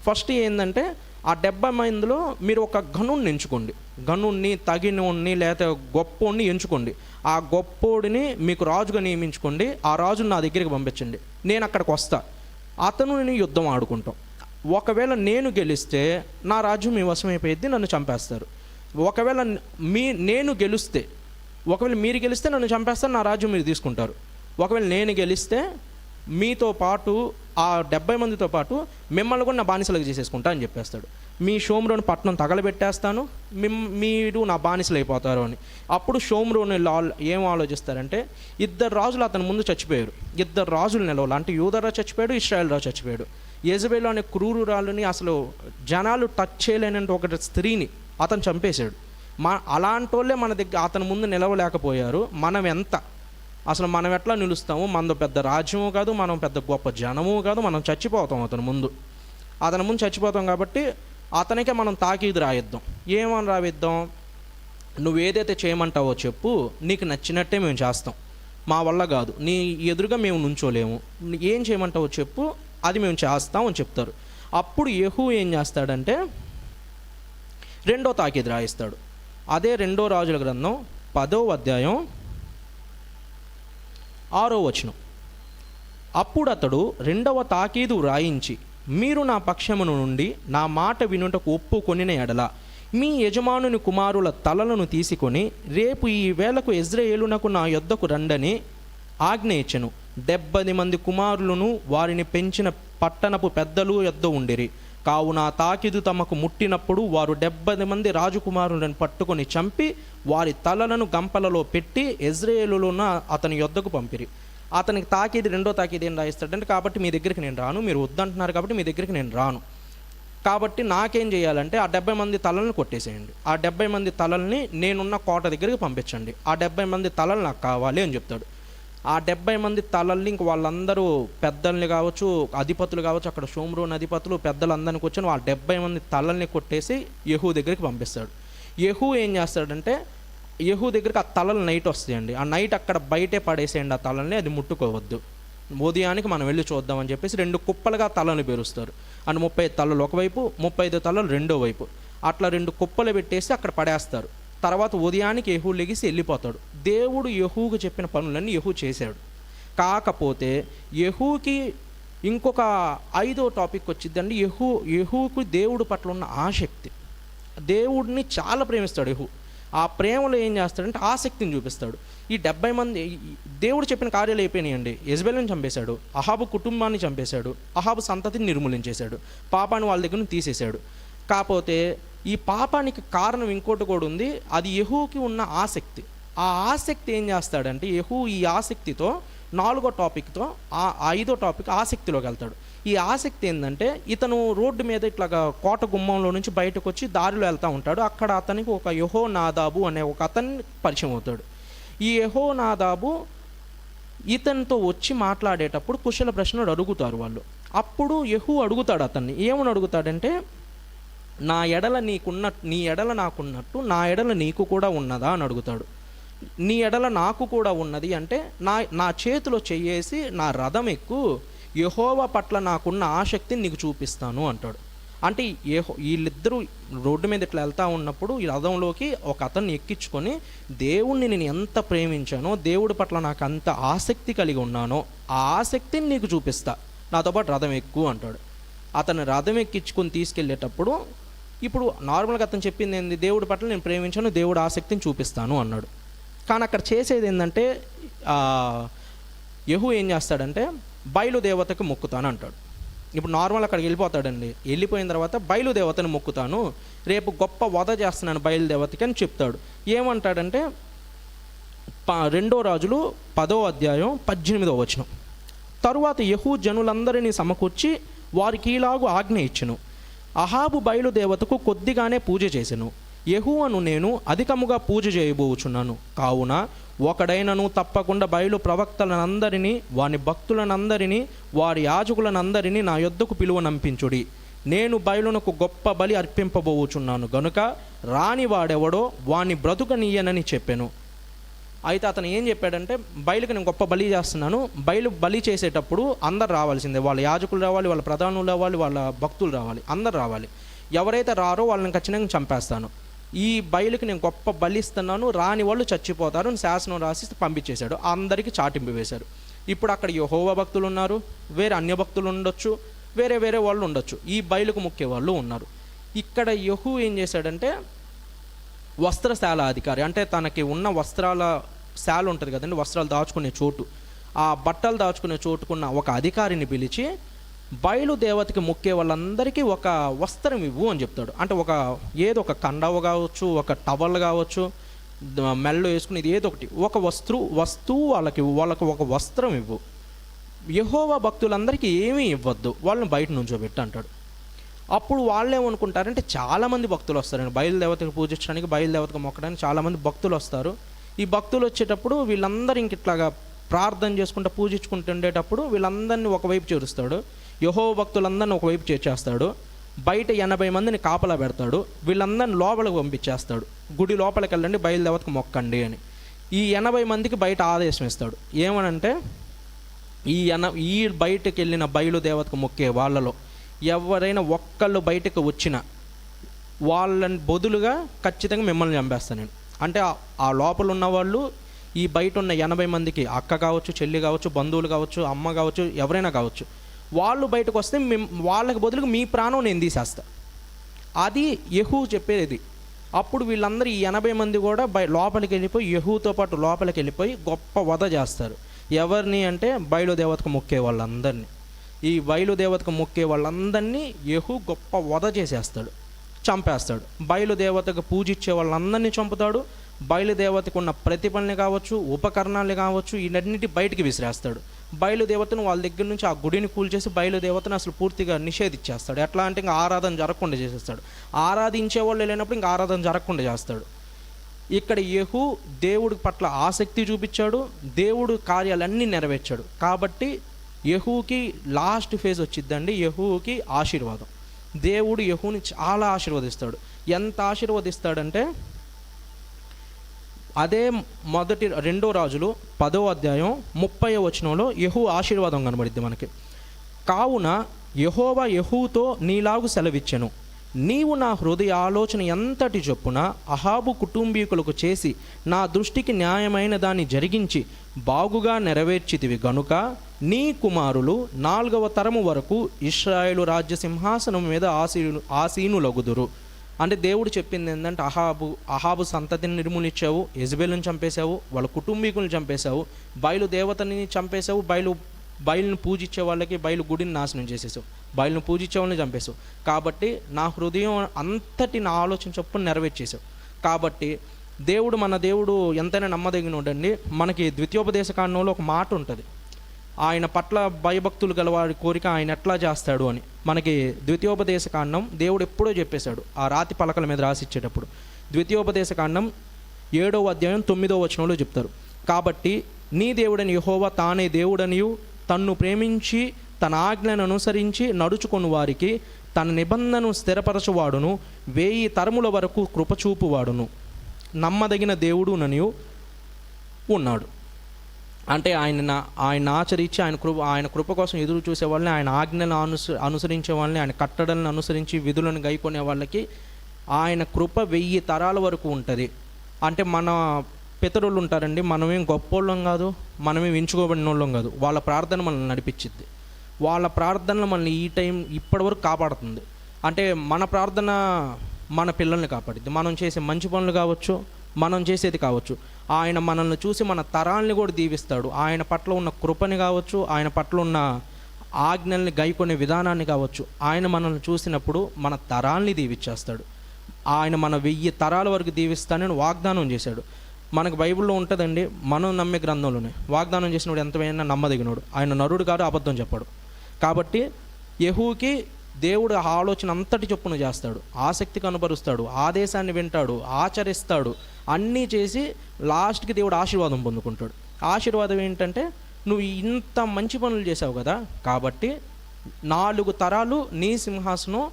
ఫస్ట్ ఏంటంటే ఆ 70 మందిలో మీరు ఒక గనుణ్ణి ఎంచుకోండి, గనుణ్ణి తగినోడిని లేకపోతే గొప్పోడిని ఎంచుకోండి. ఆ గొప్పోడిని మీకు రాజుగా నియమించుకోండి, ఆ రాజుని నా దగ్గరికి పంపించండి, నేను అక్కడికి వస్తా, అతను నేను యుద్ధం ఆడుకుంటాం. ఒకవేళ నేను గెలిస్తే నా రాజ్యం మీ వశమైపోయిద్ది, నన్ను చంపేస్తారు. ఒకవేళ మీరు గెలిస్తే నన్ను చంపేస్తారు, నా రాజ్యం మీరు తీసుకుంటారు. ఒకవేళ నేను గెలిస్తే మీతో పాటు ఆ 70 మందితో పాటు మిమ్మల్ని కూడా నా బానిసలకు చేసేసుకుంటా అని చెప్పేస్తాడు. మీ షోమ్రోను పట్టణం తగలబెట్టేస్తాను, మీరు నా బానిసలు అయిపోతారు అని. అప్పుడు షోమ్రోను ఏం ఆలోచిస్తారంటే, 2 రాజులు అతని ముందు చచ్చిపోయారు, 2 రాజులు నిలవాలి. అంటే యూదరా చచ్చిపోయాడు, ఇశ్రాయేల్ రాజు చచ్చిపోయాడు. యెజబెలు అనే క్రూరురాలుని, అసలు జనాలు టచ్ చేయలేనంటే ఒక స్త్రీని అతను చంపేశాడు. అలాంటి వాళ్ళే మన దగ్గర అతని ముందు నిలవలేకపోయారు. మనం ఎట్లా నిలుస్తాము? మనది పెద్ద రాజ్యము కాదు, మనం పెద్ద గొప్ప జనము కాదు, మనం చచ్చిపోతాం అతని ముందు చచ్చిపోతాం. కాబట్టి అతనికే మనం తాకీదు రాయిద్దాం. ఏమని రాయిద్దాం? నువ్వు ఏదైతే చేయమంటావో చెప్పు, నీకు నచ్చినట్టే మేము చేస్తాం, మా వల్ల కాదు, నీ ఎదురుగా మేము నుంచోలేము, ఏం చేయమంటావో చెప్పు, అది మేము చేస్తాం అని చెప్తారు. అప్పుడు యెహూ ఏం చేస్తాడంటే 2వ తాకీదు రాయిస్తాడు. అదే 2వ రాజుల గ్రంథం 10వ అధ్యాయం 6వ వచనం. అప్పుడు అతడు 2వ తాకీదు వ్రాయించి, మీరు నా పక్షమును నుండి నా మాట వినుటకు ఒప్పుకొనిన ఎడల మీ యజమానుని కుమారుల తలలను తీసుకొని రేపు ఈ వేళకు ఇజ్రాయేలునకు నా యొద్దకు రండని ఆజ్ఞ ఇచ్చెను. 70 మంది కుమారులను వారిని పెంచిన పట్టణపు పెద్దలు యొద్ద ఉండిరి. కావున తాకీదు తమకు ముట్టినప్పుడు వారు 70 మంది రాజకుమారులను పట్టుకొని చంపి వారి తలలను గంపలలో పెట్టి ఇజ్రాయేలులోన అతని యొద్దకు పంపిరి. అతనికి తాకీదు 2వ తాకీదు ఏం రాయిస్తాడంటే, కాబట్టి మీ దగ్గరికి నేను రాను, మీరు వద్దంటున్నారు కాబట్టి మీ దగ్గరికి నేను రాను, కాబట్టి నాకేం చేయాలంటే ఆ 70 మంది తలలను కొట్టేసేయండి, ఆ 70 మంది తలల్ని నేనున్న కోట దగ్గరికి పంపించండి, ఆ 70 మంది తలలు నాకు కావాలి అని చెప్తాడు. ఆ 70 మంది తలల్ని ఇంక వాళ్ళందరూ పెద్దల్ని కావచ్చు, అధిపతులు కావచ్చు, అక్కడ షోమ్రోన్ అధిపతులు పెద్దలందరినీ కూర్చొని ఆ 70 మంది తలల్ని కొట్టేసి యెహూ దగ్గరికి పంపిస్తాడు. యెహూ ఏం చేస్తాడంటే, యెహూ దగ్గరికి ఆ తలలు నైట్ వస్తాయండి, ఆ నైట్ అక్కడ బయటే పడేసేయండి ఆ తలల్ని, అది ముట్టుకోవద్దు, ఉదయానికి మనం వెళ్ళి చూద్దామని చెప్పేసి 2 కుప్పలుగా తలను పేరుస్తారు. అండ్ 35 తలలు ఒకవైపు, 35 తలలు రెండో వైపు, అట్లా 2 కుప్పలు పెట్టేసి అక్కడ పడేస్తారు. తర్వాత ఉదయానికి యెహూ లెగిసి వెళ్ళిపోతాడు. దేవుడు యెహూకు చెప్పిన పనులన్నీ యెహూ చేశాడు. కాకపోతే యెహూకి ఇంకొక 5వ టాపిక్ వచ్చిందండి. యెహూకు దేవుడు పట్ల ఉన్న ఆసక్తి, దేవుడిని చాలా ప్రేమిస్తాడు యెహూ. ఆ ప్రేమలో ఏం చేస్తాడంటే ఆసక్తిని చూపిస్తాడు. ఈ 70 మంది దేవుడు చెప్పిన కార్యాలు అయిపోయినాయండి. యెజబెలుని చంపేశాడు, అహాబు కుటుంబాన్ని చంపేశాడు, అహాబు సంతతిని నిర్మూలించేశాడు, పాపాన్ని వాళ్ళ దగ్గర నుంచి తీసేశాడు. కాకపోతే ఈ పాపానికి కారణం ఇంకోటి కూడా ఉంది, అది యెహూకి ఉన్న ఆసక్తి. ఆ ఆసక్తి ఏం చేస్తాడంటే, యెహూ ఈ ఆసక్తితో 4వ టాపిక్తో 5వ టాపిక్ ఆసక్తిలోకి వెళ్తాడు. ఈ ఆసక్తి ఏంటంటే, ఇతను రోడ్డు మీద ఇట్లాగా కోట గుమ్మంలో నుంచి బయటకు వచ్చి దారిలో వెళ్తూ ఉంటాడు. అక్కడ అతనికి ఒక యెహోనాదాబు అనే ఒక అతన్ని పరిచయం అవుతాడు. ఈ యెహోనాదాబు ఇతనితో వచ్చి మాట్లాడేటప్పుడు కుశల ప్రశ్నలు అడుగుతారు వాళ్ళు. అప్పుడు యెహూ అడుగుతాడు అతన్ని, ఏమని అడుగుతాడంటే, నీ ఎడల నాకున్నట్టు నా ఎడల నీకు కూడా ఉన్నదా అని అడుగుతాడు. నీ ఎడల నాకు కూడా ఉన్నది అంటే నా చేతిలో చెయ్యేసి నా రథం ఎక్కు, యెహోవా పట్ల నాకున్న ఆసక్తిని నీకు చూపిస్తాను అంటాడు. అంటే వీళ్ళిద్దరూ రోడ్డు మీద ఇట్లా వెళ్తూ ఉన్నప్పుడు ఈ రథంలోకి ఒక అతన్ని ఎక్కించుకొని దేవుణ్ణి నేను ఎంత ప్రేమించానో, దేవుడి పట్ల నాకు అంత ఆసక్తి కలిగి ఉన్నానో ఆ ఆసక్తిని నీకు చూపిస్తా, నాతో పాటు రథం ఎక్కువ అంటాడు. అతను రథం ఎక్కించుకొని తీసుకెళ్ళేటప్పుడు ఇప్పుడు నార్మల్గా అతను చెప్పింది ఏంది, దేవుడి పట్ల నేను ప్రేమించాను, దేవుడి ఆసక్తిని చూపిస్తాను అన్నాడు. కానీ అక్కడ చేసేది ఏంటంటే యెహూ ఏం చేస్తాడంటే బయలుదేవతకు మొక్కుతాను అంటాడు. ఇప్పుడు నార్మల్ అక్కడికి వెళ్ళిపోతాడండి, వెళ్ళిపోయిన తర్వాత బయలుదేవతను మొక్కుతాను, రేపు గొప్ప వధ చేస్తున్నాను బయలుదేవతకి అని చెప్తాడు. ఏమంటాడంటే 2 రాజులు 10వ అధ్యాయం 18వ వచనం, తరువాత యెహూ జనులందరినీ సమకూర్చి వారికి ఇలాగు ఆజ్ఞ ఇచ్చెను, అహాబు బయలుదేవతకు కొద్దిగానే పూజ చేసెను, యెహోవాను నేను అధికముగా పూజ చేయబోచున్నాను, కావున ఒకడైనను తప్పకుండా బయలు ప్రవక్తలనందరినీ వాని భక్తులనందరినీ వారి యాజకులనందరినీ నా యొద్దకు పిలువనంపించుడి, నేను బయలునకు గొప్ప బలి అర్పింపబోచున్నాను గనుక రాని వాడెవడో వాని బ్రతుకనీయనని చెప్పాను. అయితే అతను ఏం చెప్పాడంటే బయలుకి నేను గొప్ప బలి చేస్తున్నాను, బలి చేసేటప్పుడు అందరు రావాల్సిందే, వాళ్ళ యాజకులు రావాలి, వాళ్ళ ప్రధానులు రావాలి, వాళ్ళ భక్తులు రావాలి, అందరు రావాలి, ఎవరైతే రారో వాళ్ళని ఖచ్చితంగా చంపేస్తాను, ఈ బయలుకి నేను గొప్ప బలి ఇస్తున్నాను, రాని వాళ్ళు చచ్చిపోతారు అని శాసనం రాసి పంపించేశాడు. అందరికీ చాటింపు వేశారు. ఇప్పుడు అక్కడ యెహోవా భక్తులు ఉన్నారు, వేరే అన్య భక్తులు ఉండొచ్చు, వేరే వేరే వాళ్ళు ఉండొచ్చు, ఈ బయలుకు ముఖ్య వాళ్ళు ఉన్నారు. ఇక్కడ యెహూ ఏం చేశాడంటే వస్త్రశాల అధికారి, అంటే తనకి ఉన్న వస్త్రాల శాల ఉంటుంది కదండి, వస్త్రాలు దాచుకునే చోటు, ఆ బట్టలు దాచుకునే చోటుకున్న ఒక అధికారిని పిలిచి బయలుదేవతకి మొక్కే వాళ్ళందరికీ ఒక వస్త్రం ఇవ్వు అని చెప్తాడు. అంటే ఏదో ఒక కండవ కావచ్చు, ఒక టవల్ కావచ్చు, మెల్లో వేసుకునేది ఏదో ఒకటి, ఒక వస్తువు వాళ్ళకి ఒక వస్త్రం ఇవ్వు, యెహోవా భక్తులందరికీ ఏమీ ఇవ్వద్దు, వాళ్ళని బయట నుంచోబెట్టు అంటాడు. అప్పుడు వాళ్ళు ఏమనుకుంటారంటే చాలామంది భక్తులు వస్తారండి బయలుదేవతకు పూజించడానికి, బయలుదేవతకు మొక్కడానికి చాలామంది భక్తులు వస్తారు. ఈ భక్తులు వచ్చేటప్పుడు వీళ్ళందరూ ఇంక ఇట్లాగా ప్రార్థన చేసుకుంటూ పూజించుకుంటూ ఉండేటప్పుడు వీళ్ళందరినీ ఒకవైపు చేరుస్తాడు, యెహోవా భక్తులందరినీ ఒకవైపు చేర్చేస్తాడు, బయట 80 మందిని కాపలా పెడతాడు, వీళ్ళందరినీ లోపలికి పంపించేస్తాడు, గుడి లోపలికి వెళ్ళండి బయలుదేవతకు మొక్కండి అని. ఈ 80 మందికి బయట ఆదేశం ఇస్తాడు, ఏమనంటే ఈ బయటకు వెళ్ళిన బయలుదేవతకు మొక్కే వాళ్ళలో ఎవరైనా ఒక్కళ్ళు బయటకు వచ్చినా వాళ్ళని బదులుగా ఖచ్చితంగా మిమ్మల్ని చంపేస్తాను నేను. అంటే ఆ లోపల ఉన్న వాళ్ళు ఈ బయట ఉన్న 80 మందికి అక్క కావచ్చు, చెల్లి కావచ్చు, బంధువులు కావచ్చు, అమ్మ కావచ్చు, ఎవరైనా కావచ్చు, వాళ్ళు బయటకు వస్తే వాళ్ళకి బదులుగా మీ ప్రాణం నేను తీసేస్తా, అది యెహూ చెప్పేది. అప్పుడు వీళ్ళందరూ ఈ 80 మంది కూడా లోపలికి వెళ్ళిపోయి యెహూతో పాటు లోపలికి వెళ్ళిపోయి గొప్ప వధ చేస్తారు. ఎవరిని అంటే బయలుదేవతకు మొక్కే వాళ్ళందరినీ. ఈ బయలుదేవతకు మొక్కే వాళ్ళందరినీ యెహూ గొప్ప వధ చేసేస్తాడు, చంపేస్తాడు. బయలుదేవతకు పూజించే వాళ్ళందరినీ చంపుతాడు, బయలుదేవతకు ఉన్న ప్రతిభల్ని కావచ్చు, ఉపకరణాలు కావచ్చు, ఇవన్నిటి బయటికి విసిరేస్తాడు. బయలుదేవతను వాళ్ళ దగ్గర నుంచి ఆ గుడిని కూల్చేసి బయలుదేవతను అసలు పూర్తిగా నిషేధించేస్తాడు. ఎట్లా అంటే ఇంకా ఆరాధన జరగకుండా చేసేస్తాడు, ఆరాధించే వాళ్ళు లేనప్పుడు ఇంకా ఆరాధన జరగకుండా చేస్తాడు. ఇక్కడ యెహూ దేవుడి పట్ల ఆసక్తి చూపించాడు, దేవుడు కార్యాలన్నీ నెరవేర్చాడు. కాబట్టి యెహూకి లాస్ట్ ఫేజ్ వచ్చిద్దండి, యెహూకి ఆశీర్వాదం. దేవుడు యెహూని చాలా ఆశీర్వదిస్తాడు. ఎంత ఆశీర్వదిస్తాడంటే అదే 2 రాజులు 10వ అధ్యాయం 30వ వచనంలో యెహూ ఆశీర్వాదం కనబడిద్ది మనకి. కావున యెహోవా యెహూతో నీలాగు సెలవిచ్చెను, నీవు నా హృదయ ఆలోచన ఎంతటి చొప్పున అహాబు కుటుంబీకులకు చేసి నా దృష్టికి న్యాయమైన దాన్ని జరిగించి బాగుగా నెరవేర్చితివి గనుక నీ కుమారులు 4వ తరము వరకు ఇశ్రాయేలు రాజ్య సింహాసనం మీద ఆసీనులగుదురు. అంటే దేవుడు చెప్పింది ఏంటంటే అహాబు సంతతిని నిర్మూలించావు, యెజబెలుని చంపేశావు, వాళ్ళ కుటుంబీకులను చంపేశావు, బయలుదేవతని చంపేశావు, బయలును పూజించే వాళ్ళకి బయలు గుడిని నాశనం చేసేసావు, బయలును పూజించే వాళ్ళని చంపేశావు. కాబట్టి నా హృదయం అంతటి నా ఆలోచన చొప్పున నెరవేర్చేసావు. కాబట్టి మన దేవుడు ఎంతైనా నమ్మదగినోడండి. మనకి ద్వితీయోపదేశకాండంలో ఒక మాట ఉంటుంది, ఆయన పట్ల భయభక్తులు గల వారి కోరిక ఆయన ఎట్లా చేస్తాడు అని. మనకి ద్వితీయోపదేశకాండం దేవుడు ఎప్పుడో చెప్పేశాడు, ఆ రాతి పలకల మీద రాసిచ్చేటప్పుడు. ద్వితీయోపదేశకాండం 7వ అధ్యాయం 9వ వచనంలో చెప్తారు, కాబట్టి నీ దేవుడని యెహోవా తానే దేవుడనియు తన్ను ప్రేమించి తన ఆజ్ఞను అనుసరించి నడుచుకుని వారికి తన నిబంధనను స్థిరపరచువాడును 1000 తరముల వరకు కృపచూపువాడును నమ్మదగిన దేవుడు ననియు ఉన్నాడు. అంటే ఆయన ఆచరించి ఆయన కృప కోసం ఎదురు చూసే వాళ్ళని, ఆయన ఆజ్ఞలను అనుసరించే వాళ్ళని, ఆయన కట్టడలను అనుసరించి విధులను గైకొనే వాళ్ళకి ఆయన కృప 1000 తరాల వరకు ఉంటుంది. అంటే మన పితరులు ఉంటారండి, మనమేం గొప్పోళ్ళం కాదు, మనమేం ఎంచుకోబడిన వాళ్ళం కాదు. వాళ్ళ ప్రార్థన మనల్ని నడిపించిద్ది. వాళ్ళ ప్రార్థనలు మనల్ని ఇప్పటి వరకు కాపాడుతుంది. అంటే మన ప్రార్థన మన పిల్లల్ని కాపాడిద్ది. మనం చేసే మంచి పనులు కావచ్చు, మనం చేసేది కావచ్చు, ఆయన మనల్ని చూసి మన తరాల్ని కూడా దీవిస్తాడు. ఆయన పట్ల ఉన్న కృపని కావచ్చు, ఆయన పట్ల ఉన్న ఆజ్ఞల్ని గైకొనే విధానాన్ని కావచ్చు, ఆయన మనల్ని చూసినప్పుడు మన తరాల్ని దీవిచ్చేస్తాడు. ఆయన మన 1000 తరాల వరకు దీవిస్తానని వాగ్దానం చేశాడు. మనకు బైబిల్లో ఉంటుందండి, మనం నమ్మే గ్రంథంలోనే వాగ్దానం చేసినప్పుడు ఎంతైనా నమ్మదగినోడు. ఆయన నరుడు కాదు, అబద్ధం చెప్పాడు. కాబట్టి యెహూకి దేవుడు ఆలోచన అంతటి చొప్పున చేస్తాడు, ఆసక్తి కనబరుస్తాడు, ఆదేశాన్ని వింటాడు, ఆచరిస్తాడు, అన్నీ చేసి లాస్ట్కి దేవుడు ఆశీర్వాదం పొందుకుంటాడు. ఆశీర్వాదం ఏంటంటే, నువ్వు ఇంత మంచి పనులు చేసావు కదా, కాబట్టి 4 తరాలు నీ సింహాసనం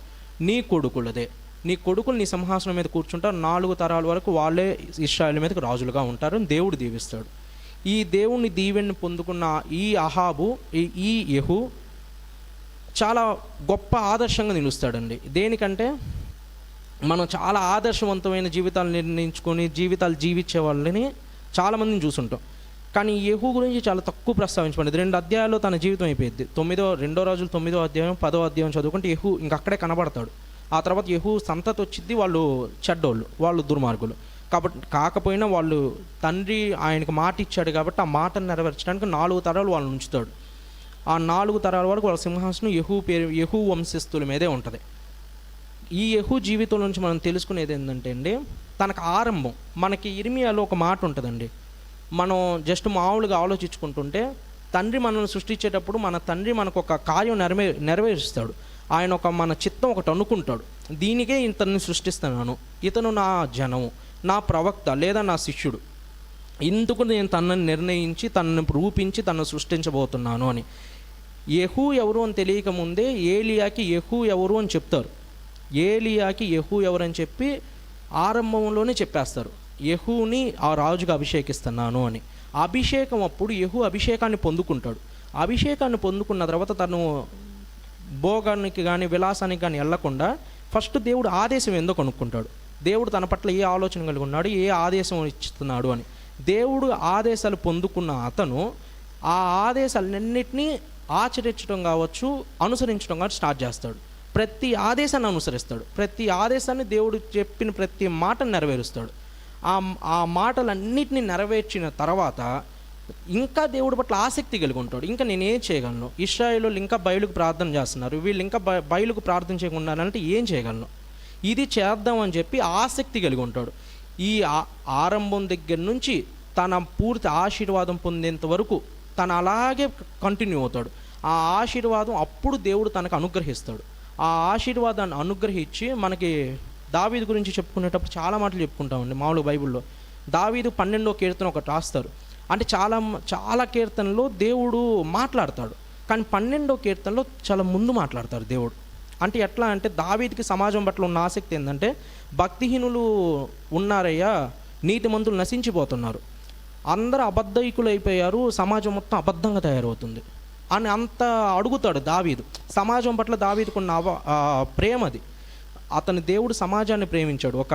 నీ కొడుకులదే, నీ కొడుకులు నీ సింహాసనం మీద కూర్చుంటారు, 4 తరాల వరకు వాళ్ళే ఇశ్రాయేలు మీదకి రాజులుగా ఉంటారు అని దేవుడు దీవిస్తాడు. ఈ దేవుని దీవెని పొందుకున్న ఈ అహాబు, ఈ యెహూ చాలా గొప్ప ఆదర్శంగా నిలుస్తాడండి. దేనికంటే, మనం చాలా ఆదర్శవంతమైన జీవితాలు నిర్ణయించుకొని జీవితాలు జీవించే వాళ్ళని చాలామందిని చూసుంటాం. కానీ యెహూ గురించి చాలా తక్కువ ప్రస్తావించబడింది. 2 అధ్యాయాల్లో తన జీవితం అయిపోయింది. 2 రాజులు 9వ అధ్యాయం 10వ అధ్యాయం చదువుకుంటే యెహూ ఇంకక్కడే కనబడతాడు. ఆ తర్వాత యెహూ సంతతి వచ్చింది, వాళ్ళు చెడ్డోళ్ళు, వాళ్ళు దుర్మార్గులు. కాబట్టి కాకపోయినా వాళ్ళు తండ్రి ఆయనకు మాట ఇచ్చాడు కాబట్టి ఆ మాటను నెరవేర్చడానికి 4 తరాలు వాళ్ళని ఉంచుతాడు. ఆ 4 తరాల వరకు వాళ్ళ సింహాసనం యెహూ వంశస్థుల మీదే ఉంటుంది. ఈ యెహూ జీవితం నుంచి మనం తెలుసుకునేది ఏంటంటే అండి, తనకు ఆరంభం, మనకి ఇర్మియాలో ఒక మాట ఉంటుందండి. మనం జస్ట్ మామూలుగా ఆలోచించుకుంటుంటే, తండ్రి మనల్ని సృష్టించేటప్పుడు మన తండ్రి మనకు ఒక కార్యం నెరవేరుస్తాడు. ఆయన మన చిత్తం ఒకటి అనుకుంటాడు, దీనికే ఇతన్ని సృష్టిస్తున్నాను, ఇతను నా జనము, నా ప్రవక్త లేదా నా శిష్యుడు, ఇందుకు నేను తనని నిర్ణయించి తనని రూపించి తనను సృష్టించబోతున్నాను అని. యెహూ ఎవరు అని తెలియక ముందే ఏలియాకి యెహూ ఎవరు అని చెప్తారు. ఏలియాకి యెహూ ఎవరని చెప్పి ఆరంభంలోనే చెప్పేస్తారు, యెహూని ఆ రాజుగా అభిషేకిస్తున్నాను అని. అభిషేకం అప్పుడు యెహూ అభిషేకాన్ని పొందుకుంటాడు. అభిషేకాన్ని పొందుకున్న తర్వాత తను భోగానికి కానీ విలాసానికి కానీ వెళ్లకుండా ఫస్ట్ దేవుడు ఆదేశం ఏందో కనుక్కుంటాడు. దేవుడు తన పట్ల ఏ ఆలోచన కలిగి ఉన్నాడు, ఏ ఆదేశం ఇస్తున్నాడు అని. దేవుడు ఆదేశాలు పొందుకున్న అతను ఆ ఆదేశాలన్నింటినీ ఆచరించడం కావచ్చు, అనుసరించడం కావచ్చు స్టార్ట్ చేస్తాడు. ప్రతి ఆదేశాన్ని అనుసరిస్తాడు, ప్రతి ఆదేశాన్ని దేవుడు చెప్పిన ప్రతి మాటను నెరవేరుస్తాడు. ఆ మాటలన్నిటిని నెరవేర్చిన తర్వాత ఇంకా దేవుడి పట్ల ఆసక్తి కలిగి ఉంటాడు. ఇంకా నేనేం చేయగలను, ఇశ్రాయేలు ఇంకా బయలుకు ప్రార్థన చేస్తున్నారు, వీళ్ళు ఇంకా బయలుకు ప్రార్థన చేయకుండా అంటే ఏం చేయగలను, ఇది చేద్దామని చెప్పి ఆసక్తి కలిగి ఉంటాడు. ఈ ఆరంభం దగ్గర నుంచి తన పూర్తి ఆశీర్వాదం పొందేంత వరకు తను అలాగే కంటిన్యూ అవుతాడు. ఆ ఆశీర్వాదం అప్పుడు దేవుడు తనకు అనుగ్రహిస్తాడు. ఆ ఆశీర్వాదాన్ని అనుగ్రహించి మనకి దావీదు గురించి చెప్పుకునేటప్పుడు చాలా మాటలు చెప్పుకుంటామండి. మామూలు బైబిల్లో దావీదు 12వ కీర్తన ఒకటి రాస్తారు. అంటే చాలా కీర్తనలో దేవుడు మాట్లాడతాడు, కానీ 12వ కీర్తనలో చాలా ముందు మాట్లాడతాడు దేవుడు. అంటే ఎట్లా అంటే, దావీదుకి సమాజం పట్ల ఉన్న ఆసక్తి ఏంటంటే, భక్తిహీనులు ఉన్నారయ్యా, నీతిమంతులు నశించిపోతున్నారు, అందరూ అబద్ధయికులు అయిపోయారు, సమాజం మొత్తం అబద్ధంగా తయారవుతుంది అని అంత అడుగుతాడు దావీదు. సమాజం పట్ల దావీదుకున్న ప్రేమది. అతని దేవుడు సమాజాన్ని ప్రేమించాడు. ఒక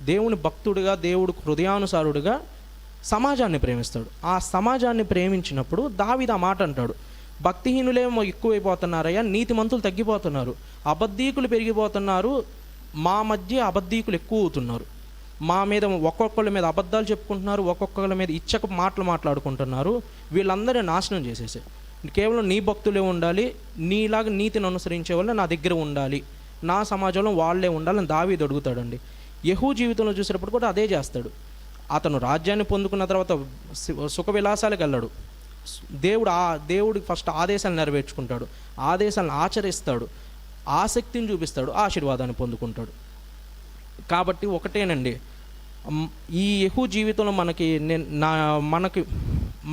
దేవుని భక్తుడిగా, దేవుడు హృదయానుసారుడిగా సమాజాన్ని ప్రేమిస్తాడు. ఆ సమాజాన్ని ప్రేమించినప్పుడు దావీదు ఆ మాట అంటాడు, భక్తిహీనులేమో ఎక్కువైపోతున్నారయ్యా, నీతిమంతులు తగ్గిపోతున్నారు, అబద్ధీకులు పెరిగిపోతున్నారు, మా మధ్య అబద్ధీకులు ఎక్కువ అవుతున్నారు, మా మీద ఒక్కొక్కళ్ళ మీద అబద్ధాలు చెప్పుకుంటున్నారు, ఒక్కొక్కళ్ళ మీద ఇచ్చక మాటలు మాట్లాడుకుంటున్నారు, వీళ్ళందరినీ నాశనం చేసేసే, కేవలం నీ భక్తులే ఉండాలి, నీలాగా నీతిని అనుసరించే వాళ్ళు నా దగ్గర ఉండాలి, నా సమాజంలో వాళ్ళే ఉండాలని దావీదు అడుగుతాడండి. యెహూ జీవితంలో చూసేటప్పుడు కూడా అదే చేస్తాడు. అతను రాజ్యాన్ని పొందుకున్న తర్వాత సుఖ విలాసాలకు వెళ్ళాడు. దేవుడు ఫస్ట్ ఆదేశాలు నెరవేర్చుకుంటాడు, ఆదేశాలను ఆచరిస్తాడు, ఆసక్తిని చూపిస్తాడు, ఆశీర్వాదాన్ని పొందుకుంటాడు. కాబట్టి ఒకటేనండి, ఈ యెహూ జీవితంలో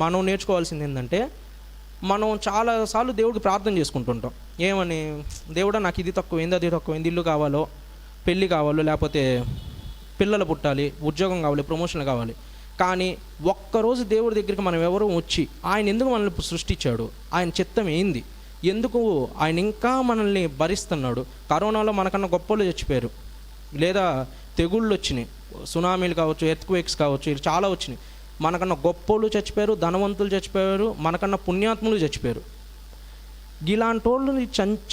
మనం నేర్చుకోవాల్సింది ఏంటంటే, మనం చాలాసార్లు దేవుడికి ప్రార్థన చేసుకుంటుంటాం. ఏమని, దేవుడా నాకు ఇది తక్కువైంది, అది తక్కువైంది, ఇల్లు కావాలో, పెళ్ళి కావాలో, లేకపోతే పిల్లలు పుట్టాలి, ఉద్యోగం కావాలి, ప్రమోషన్లు కావాలి. కానీ ఒక్కరోజు దేవుడి దగ్గరికి మనం ఎవరో వచ్చి ఆయన ఎందుకు మనల్ని సృష్టించాడు, ఆయన చిత్తం ఏంది, ఎందుకు ఆయన ఇంకా మనల్ని భరిస్తున్నాడు. కరోనాలో మనకన్నా గొప్పలు చచ్చిపోయారు, లేదా తెగుళ్ళు వచ్చినాయి, సునామీలు కావచ్చు, ఎర్త్క్వేక్స్ కావచ్చు, ఇవి చాలా వచ్చినాయి. మనకన్నా గొప్పోళ్ళు చచ్చిపోయారు, ధనవంతులు చచ్చిపోయారు, మనకన్నా పుణ్యాత్ములు చచ్చిపోయారు. ఇలాంటి వాళ్ళు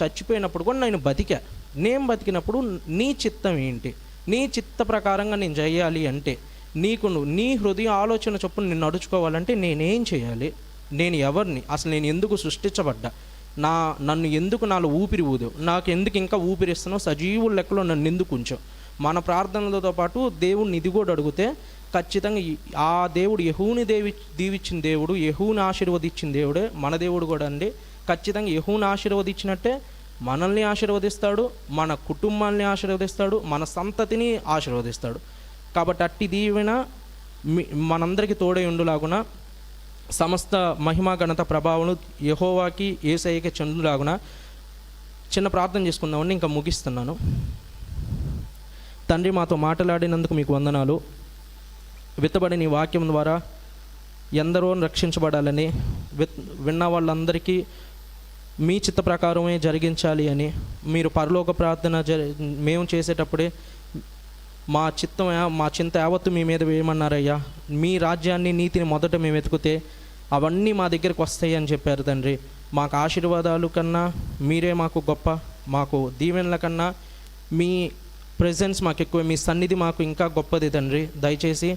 చచ్చిపోయినప్పుడు కూడా నేను బతికినప్పుడు నీ చిత్తం ఏంటి, నీ చిత్త ప్రకారంగా నేను చేయాలి అంటే, నీ హృదయ ఆలోచన చొప్పున నేను నడుచుకోవాలంటే నేనేం చేయాలి, నేను ఎవరిని, అసలు నేను ఎందుకు సృష్టించబడ్డా, నన్ను ఎందుకు నాలో ఊపిరి ఊదు, నాకు ఎందుకు ఇంకా ఊపిరిస్తున్నావు, సజీవుల లెక్కలో నన్ను ఎందుకు ఉంచావు. మన ప్రార్థనలతో పాటు దేవుడిని ఇది కూడా అడిగితే ఖచ్చితంగా ఆ దేవుడు యెహూని దీవిచ్చిన దేవుడు, యెహూని ఆశీర్వదించిన దేవుడే మన దేవుడు కూడా అండి. ఖచ్చితంగా యెహూని ఆశీర్వదించినట్టే మనల్ని ఆశీర్వదిస్తాడు, మన కుటుంబాన్ని ఆశీర్వదిస్తాడు, మన సంతతిని ఆశీర్వదిస్తాడు. కాబట్టి అట్టి దీవెన మనందరికీ తోడై ఉండులాగున, సమస్త మహిమా ఘనత ప్రభావం యెహోవాకి యేసయ్యకి చెందులాగున చిన్న ప్రార్థన చేసుకుందామండి. ఇంకా ముగిస్తున్నాను. తండ్రి, మాతో మాట్లాడినందుకు మీకు వందనాలు. విత్తబడిన ఈ వాక్యం ద్వారా ఎందరో రక్షించబడాలని, విన్న వాళ్ళందరికీ మీ చిత్త ప్రకారమే జరిగించాలి అని, మీరు పరలోక ప్రార్థన మేము చేసేటప్పుడే మా చింత యావత్తు మీ మీద వేయమన్నారయ్యా. మీ రాజ్యాన్ని, నీతిని మొదట మేము వెతికితే అవన్నీ మా దగ్గరికి వస్తాయి అని చెప్పారు తండ్రి. మాకు ఆశీర్వాదాలు కన్నా మీరే మాకు గొప్ప, మాకు దీవెనల కన్నా మీ ప్రెజెన్స్ మాకు ఎక్కువ, మీ సన్నిధి మాకు ఇంకా గొప్పది తండ్రి. దయచేసి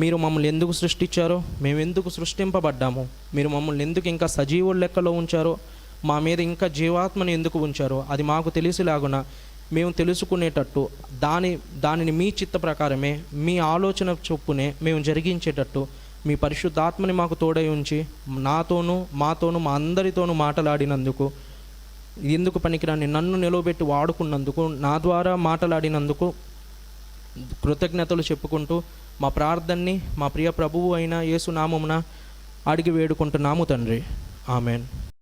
మీరు మమ్మల్ని ఎందుకు సృష్టించారో, మేము ఎందుకు సృష్టింపబడ్డాము, మీరు మమ్మల్ని ఎందుకు ఇంకా సజీవుల లెక్కలో ఉంచారో, మా మీద ఇంకా జీవాత్మని ఎందుకు ఉంచారో అది మాకు తెలిసిలాగున మేము తెలుసుకునేటట్టు, దానిని మీ చిత్త ప్రకారమే, మీ ఆలోచన చొప్పునే మేము జరిగించేటట్టు మీ పరిశుద్ధాత్మని మాకు తోడై ఉంచి నాతోనూ, మాతోనూ, మా అందరితోనూ మాట్లాడినందుకు, ఎందుకు పనికిరాని నన్ను నిలవబెట్టి వాడుకున్నందుకు, నా ద్వారా మాట్లాడినందుకు కృతజ్ఞతలు చెప్పుకుంటూ మా ప్రార్థనని మా ప్రియ ప్రభువు అయిన యేసు నామమున అడిగి వేడుకుంటున్నాము తండ్రి. ఆమెన్.